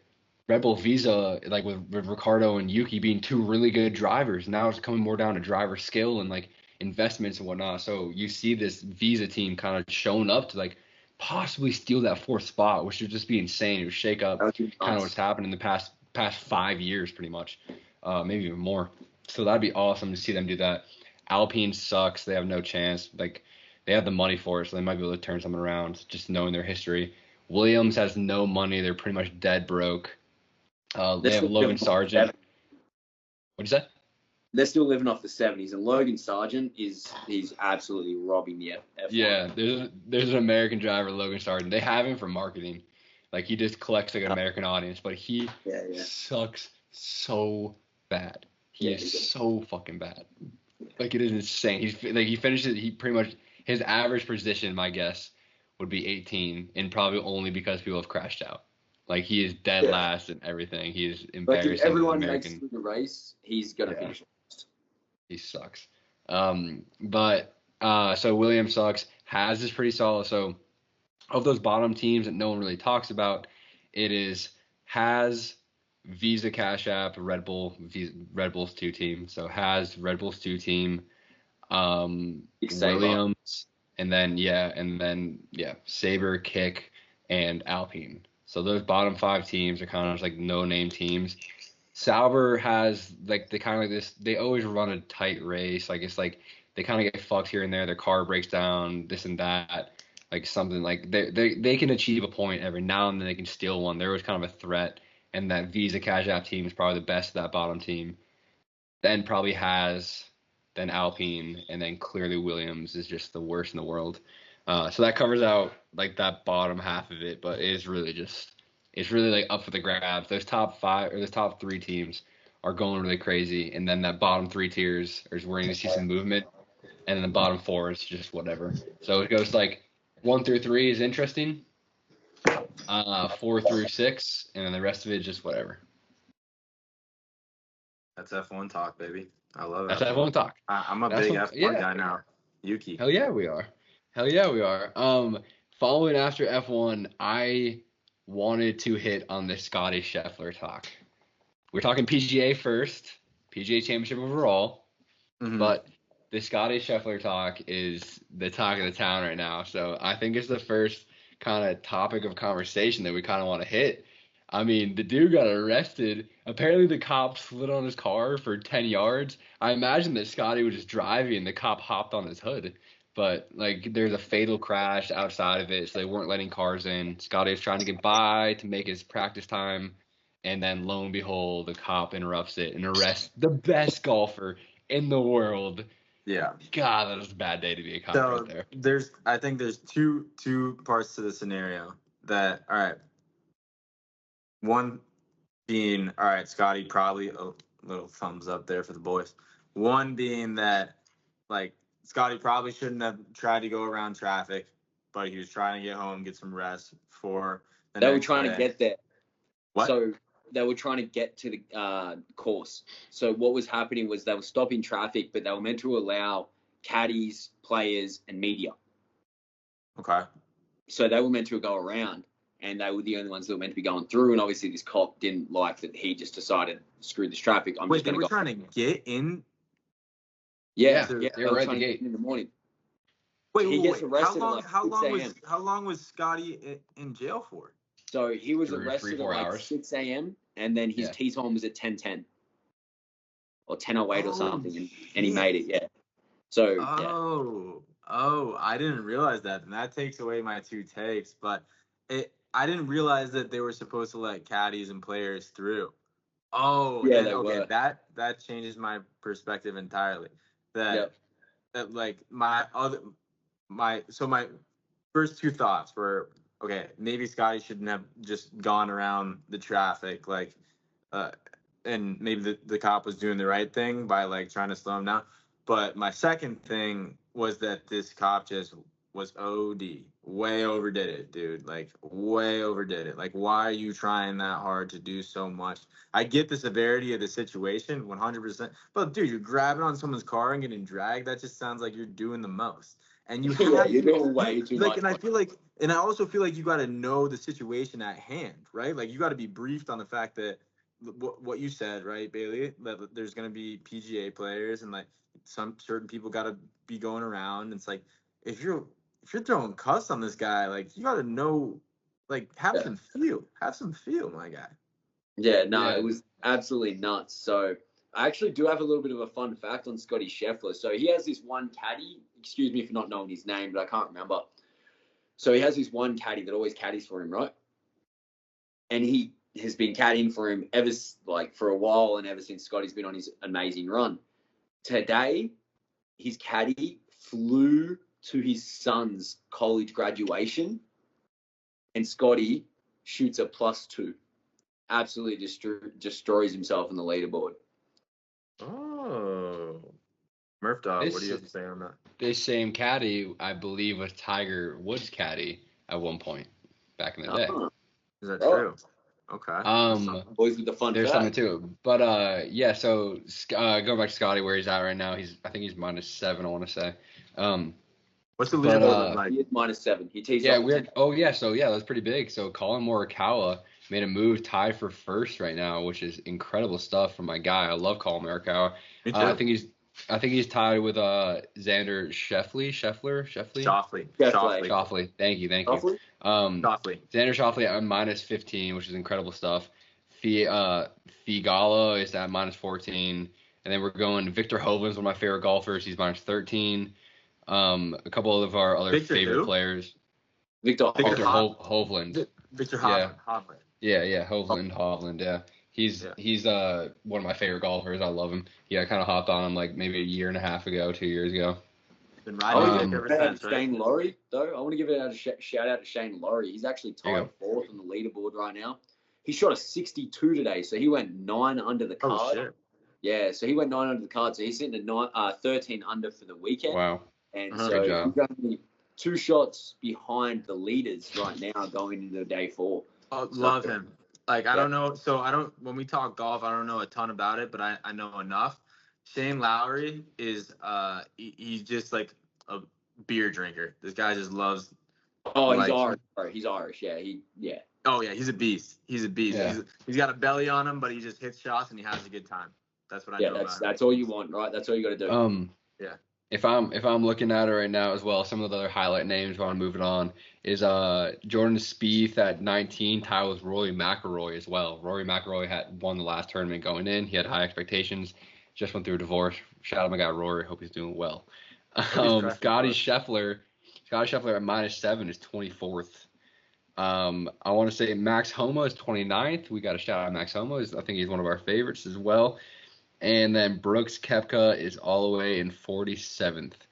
Red Bull Visa, like with Ricardo and Yuki being two really good drivers, now it's coming more down to driver skill and like investments and whatnot. So you see this Visa team kind of showing up to like possibly steal that fourth spot, which would just be insane. It would shake up kind of what's happened in the past 5 years, pretty much, maybe even more. So that'd be awesome to see them do that. Alpine sucks; they have no chance. Like they have the money for it, so they might be able to turn something around. Just knowing their history. Williams has no money; they're pretty much dead broke. They have Logan Sargent. What'd you say? They're still living off the 70s, and Logan Sargent he's absolutely robbing the F1. Yeah, there's an American driver, Logan Sargent. They have him for marketing. Like he just collects like an American audience, but he sucks so bad. He is so fucking bad. Like it is insane. He finishes. He pretty much his average position, my guess, would be 18, and probably only because people have crashed out. Like he is dead last and everything. He is embarrassing. Like if everyone American. makes the race, he's gonna finish. He sucks. So Williams sucks. Haas is pretty solid. So of those bottom teams that no one really talks about, it is Haas, Visa Cash App, Red Bull, Red Bull's two team. So Haas, Red Bull's two team, Williams, and then Sabre, Kick, and Alpine. So those bottom five teams are kind of just like no-name teams. Sauber has like they kind of like this. They always run a tight race. Like it's like they kind of get fucked here and there. Their car breaks down, this and that. Like something like they can achieve a point every now and then. They can steal one. They're always kind of a threat. And that Visa Cash App team is probably the best of that bottom team. Then probably has, then Alpine, and then clearly Williams is just the worst in the world. So that covers out like that bottom half of it, but it's really like up for the grabs. Those top five or those top three teams are going really crazy, and then that bottom three tiers is where you're going to see some movement, and then the bottom four is just whatever. So it goes like 1 through 3 is interesting, 4 through 6, and then the rest of it is just whatever. That's F1 talk, baby. I love it. That's F1 talk. I'm a big F1 guy now. Yuki. Hell yeah, we are. Following after F1, I wanted to hit on the Scotty Scheffler talk. We're talking PGA first, PGA Championship overall, but the Scotty Scheffler talk is the talk of the town right now. So I think it's the first kind of topic of conversation that we kind of want to hit. I mean, the dude got arrested. Apparently the cop slid on his car for 10 yards. I imagine that Scotty was just driving and the cop hopped on his hood. But, like, there's a fatal crash outside of it, so they weren't letting cars in. Scotty was trying to get by to make his practice time, and then, lo and behold, the cop interrupts it and arrests the best golfer in the world. Yeah. God, that was a bad day to be a cop right there. I think there's two parts to the scenario that, all right, one being, all right, Scotty, probably a little thumbs up there for the boys. One being that, like, Scotty probably shouldn't have tried to go around traffic, but he was trying to get home, get some rest for the They were next trying day. to get there. What? So they were trying to get to the course. So what was happening was they were stopping traffic, but they were meant to allow caddies, players, and media. Okay. So they were meant to go around, and they were the only ones that were meant to be going through. And obviously this cop didn't like that. He just decided, screw this traffic. I'm Wait, just going to go. They were trying to get in? Yeah, they were right at the gate in the morning. Wait, he gets arrested how long was Scotty in jail for? So he was arrested at like 6 a.m. and then his tee time was at 10:10 or 10:08 or something, and he made it. Yeah. So I didn't realize that, and that takes away my two takes. But I didn't realize that they were supposed to let caddies and players through. Oh, Yeah, then they okay, were. that changes my perspective entirely. That like my first two thoughts were, okay, maybe Scotty shouldn't have just gone around the traffic, like, and maybe the cop was doing the right thing by like trying to slow him down. But my second thing was that this cop just was OD, way overdid it, dude. Like way overdid it. Like, why are you trying that hard to do so much? I get the severity of the situation, 100%. But dude, you're grabbing on someone's car and getting dragged. That just sounds like you're doing the most. And you Yeah, have you're to, doing way too like, much. and I feel like, and I also feel like you got to know the situation at hand, right? Like, you got to be briefed on the fact that what you said, right, Bailey? That there's gonna be PGA players and like some certain people got to be going around. It's like if you're throwing cuss on this guy, like you got to know, like have some feel, my guy. Yeah, no, Yeah. it was absolutely nuts. So I actually do have a little bit of a fun fact on Scotty Scheffler. So he has this one caddy. Excuse me for not knowing his name, but I can't remember. So he has this one caddy that always caddies for him, right? And he has been caddying for him ever like for a while, and ever since Scotty's been on his amazing run. Today, his caddy flew to his son's college graduation, and Scotty shoots a +2. Absolutely destroys himself on the leaderboard. Oh, Murph Dog, what do you have to say on that? This same caddy, I believe, was Tiger Woods' caddy at one point back in the day. Is that true? Okay. Boys with the fun There's fact. something to it. But yeah, so going back to Scotty, where he's at right now, I think he's -7, I want to say. What's the but, leaderboard look like? He is -7. He teased Yeah, off. weird. Oh yeah, so yeah, that's pretty big. So Colin Morikawa made a move, tied for first right now, which is incredible stuff from my guy. I love Colin Morikawa. Me too. I think he's tied with Xander Schauffele. Thank you. Schauffele? Schauffele. Xander Schauffele at -15, which is incredible stuff. Figala is at -14, and then we're going. Victor Hovland's one of my favorite golfers. He's -13. A couple of our other favorite players. Victor Hovland. Victor Hovland. Yeah, Hovland. Yeah. He's one of my favorite golfers. I love him. Yeah, I kind of hopped on him like maybe a year and a half ago, 2 years ago. Been riding ever since, right? Shane Lowry, though. I want to give a shout out to Shane Lowry. He's actually tied fourth on the leaderboard right now. He shot a 62 today, so he went 9 under the card. Oh, shit. Yeah, so he went 9 under the card, so he's sitting at 13 under for the weekend. Wow. And Good so he's only 2 shots behind the leaders right now going into day 4. Love him. Like, I don't know. So when we talk golf, I don't know a ton about it, but I know enough. Shane Lowry is, he's just like a beer drinker. This guy just loves. Oh, he's Irish. Bro. He's Irish. Yeah. Oh yeah, he's a beast. Yeah. He's got a belly on him, but he just hits shots and he has a good time. That's what I know about him. That's all you want, right? That's all you got to do. Yeah. If I'm looking at it right now as well, some of the other highlight names while I'm moving on is Jordan Spieth at 19, tied with Rory McIlroy as well. Rory McIlroy had won the last tournament going in. He had high expectations. Just went through a divorce. Shout out my guy Rory. Hope he's doing well. Scotty Scheffler at -7 is 24th. I want to say Max Homa is 29th. We got to shout out Max Homa. I think he's one of our favorites as well. And then Brooks Koepka is all the way in 47th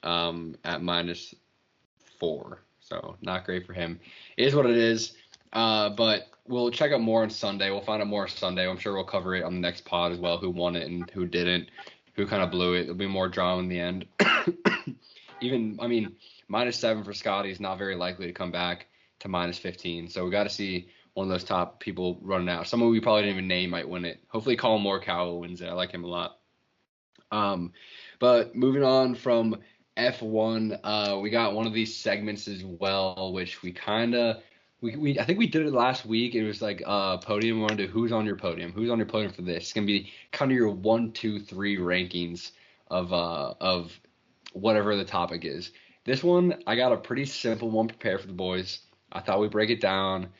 at -4. So not great for him. It is what it is. But we'll check out more on Sunday. We'll find out more on Sunday. I'm sure we'll cover it on the next pod as well, who won it and who didn't, who kind of blew it. There'll be more drama in the end. -7 for Scotty is not very likely to come back to -15. So we got to see one of those top people running out. Someone we probably didn't even name might win it. Hopefully Colin Morikawa wins it. I like him a lot. But moving on from F1, we got one of these segments as well, which we kind of I think we did it last week. It was like podium. We wanted to do who's on your podium for this. It's gonna be kind of your 1, 2, 3 rankings of whatever the topic is. This one, I got a pretty simple one prepared for the boys. I thought we'd break it down,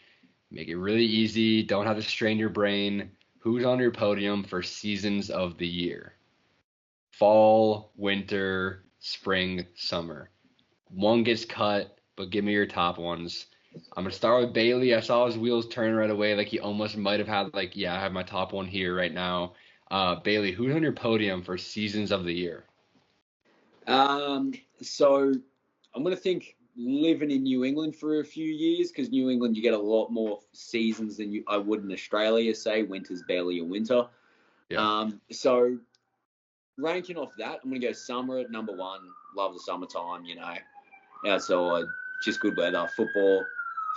make it really easy. Don't have to strain your brain. Who's on your podium for seasons of the year? Fall, winter, spring, summer. One gets cut, but give me your top ones. I'm gonna start with Bailey. I saw his wheels turn right away. Like he almost might have had like, yeah, I have my top one here right now. Bailey, who's on your podium for seasons of the year? So I'm gonna think living in New England for a few years, because New England you get a lot more seasons than I would in Australia. Say winter's barely a winter. Yeah. So ranking off that, I'm gonna go summer at number one. Love the summertime, outside, just good weather. Football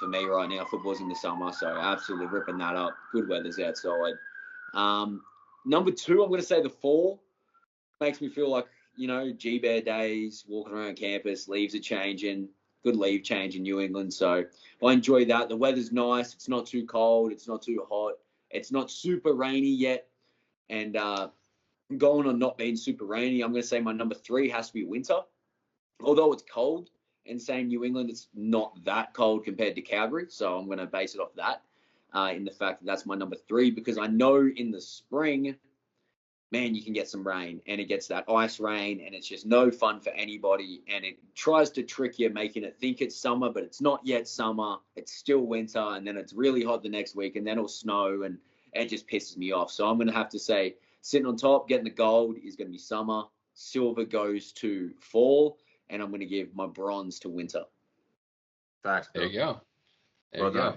for me right now. Football's in the summer, so absolutely ripping that up. Good weather's outside. Number two, I'm gonna say the fall. Makes me feel like, G-Bear days, walking around campus, leaves are changing, good leaf change in New England. So I enjoy that. The weather's nice. It's not too cold. It's not too hot. It's not super rainy yet. And going on not being super rainy, I'm going to say my number three has to be winter. Although it's cold, and saying New England, it's not that cold compared to Calgary. So I'm going to base it off that, in the fact that that's my number three, because I know in the spring, man, you can get some rain, and it gets that ice rain, and it's just no fun for anybody. And it tries to trick you, making it think it's summer, but it's not yet summer. It's still winter, and then it's really hot the next week, and then it'll snow, and it just pisses me off. So I'm going to have to say, sitting on top, getting the gold is going to be summer. Silver goes to fall, and I'm going to give my bronze to winter. Facts. There you go. Well done.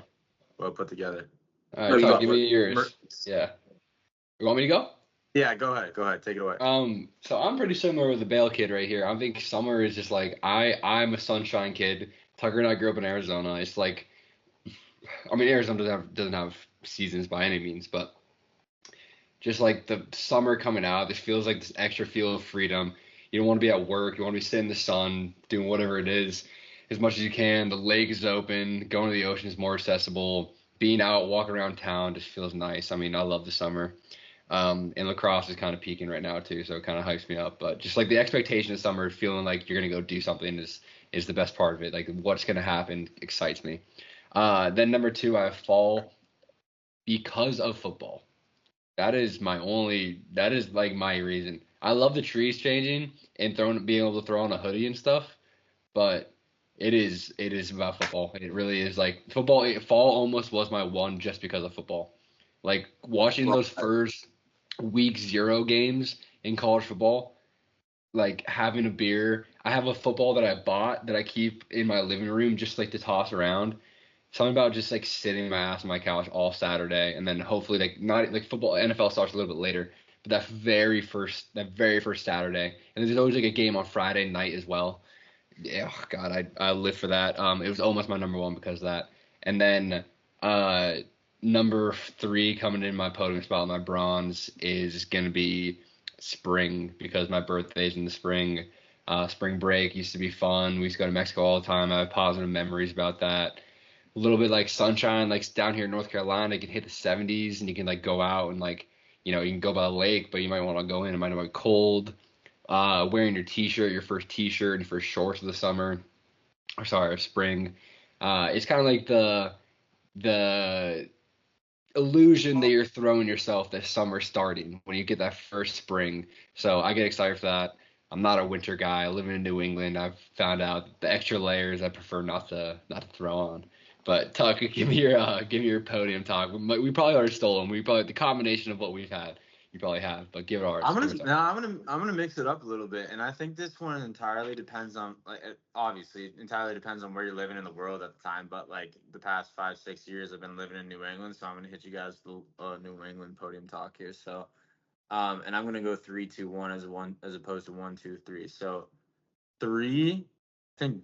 Well put together. All right, Todd, give me yours. Yeah. You want me to go? Yeah, go ahead. Go ahead. Take it away. So I'm pretty similar with the Bale kid right here. I think summer is just like I'm a sunshine kid. Tucker and I grew up in Arizona. It's like, I mean, Arizona doesn't have seasons by any means, but just like the summer coming out, this feels like this extra feel of freedom. You don't want to be at work. You want to be sitting in the sun, doing whatever it is as much as you can. The lake is open. Going to the ocean is more accessible. Being out, walking around town just feels nice. I mean, I love the summer. And lacrosse is kind of peaking right now too, so it kind of hypes me up. But just like the expectation of summer, feeling like you're gonna go do something is the best part of it. Like what's gonna happen excites me. Then number two, I have fall because of football. That is like my reason. I love the trees changing and being able to throw on a hoodie and stuff, but it is about football. It really is like football. Fall almost was my one just because of football. Like watching those first week zero games in college football, like having a beer. I have a football that I bought that I keep in my living room just like to toss around. Something about just like sitting my ass on my couch all Saturday, and then hopefully like not like football. NFL starts a little bit later, but that very first Saturday, and there's always like a game on Friday night as well. Yeah, oh God, I live for that. It was almost my number one because of that. And then number three coming in my podium spot, my bronze is gonna be spring because my birthday's in the spring. Spring break used to be fun. We used to go to Mexico all the time. I have positive memories about that. A little bit like sunshine, like down here in North Carolina, it can hit the 70s and you can like go out and like, you can go by the lake, but you might want to go in. It might not be cold. Wearing your t-shirt, your first t-shirt and your first shorts of the summer, or sorry, of spring. It's kind of like the illusion that you're throwing yourself that summer's starting when you get that first spring. So I get excited for that. I'm not a winter guy. Living in New England, I've found out the extra layers I prefer not to throw on. But Tuck, give me your podium talk. We probably already stole them. We probably the combination of what we've had. You probably have, but give it ours. I'm gonna mix it up a little bit, and I think this one entirely depends on obviously it entirely depends on where you're living in the world at the time. But like the past 5-6 years, I've been living in New England, so I'm gonna hit you guys the New England podium talk here. So, and I'm gonna go 3, 2, 1 as opposed to 1, 2, 3. So 3, I think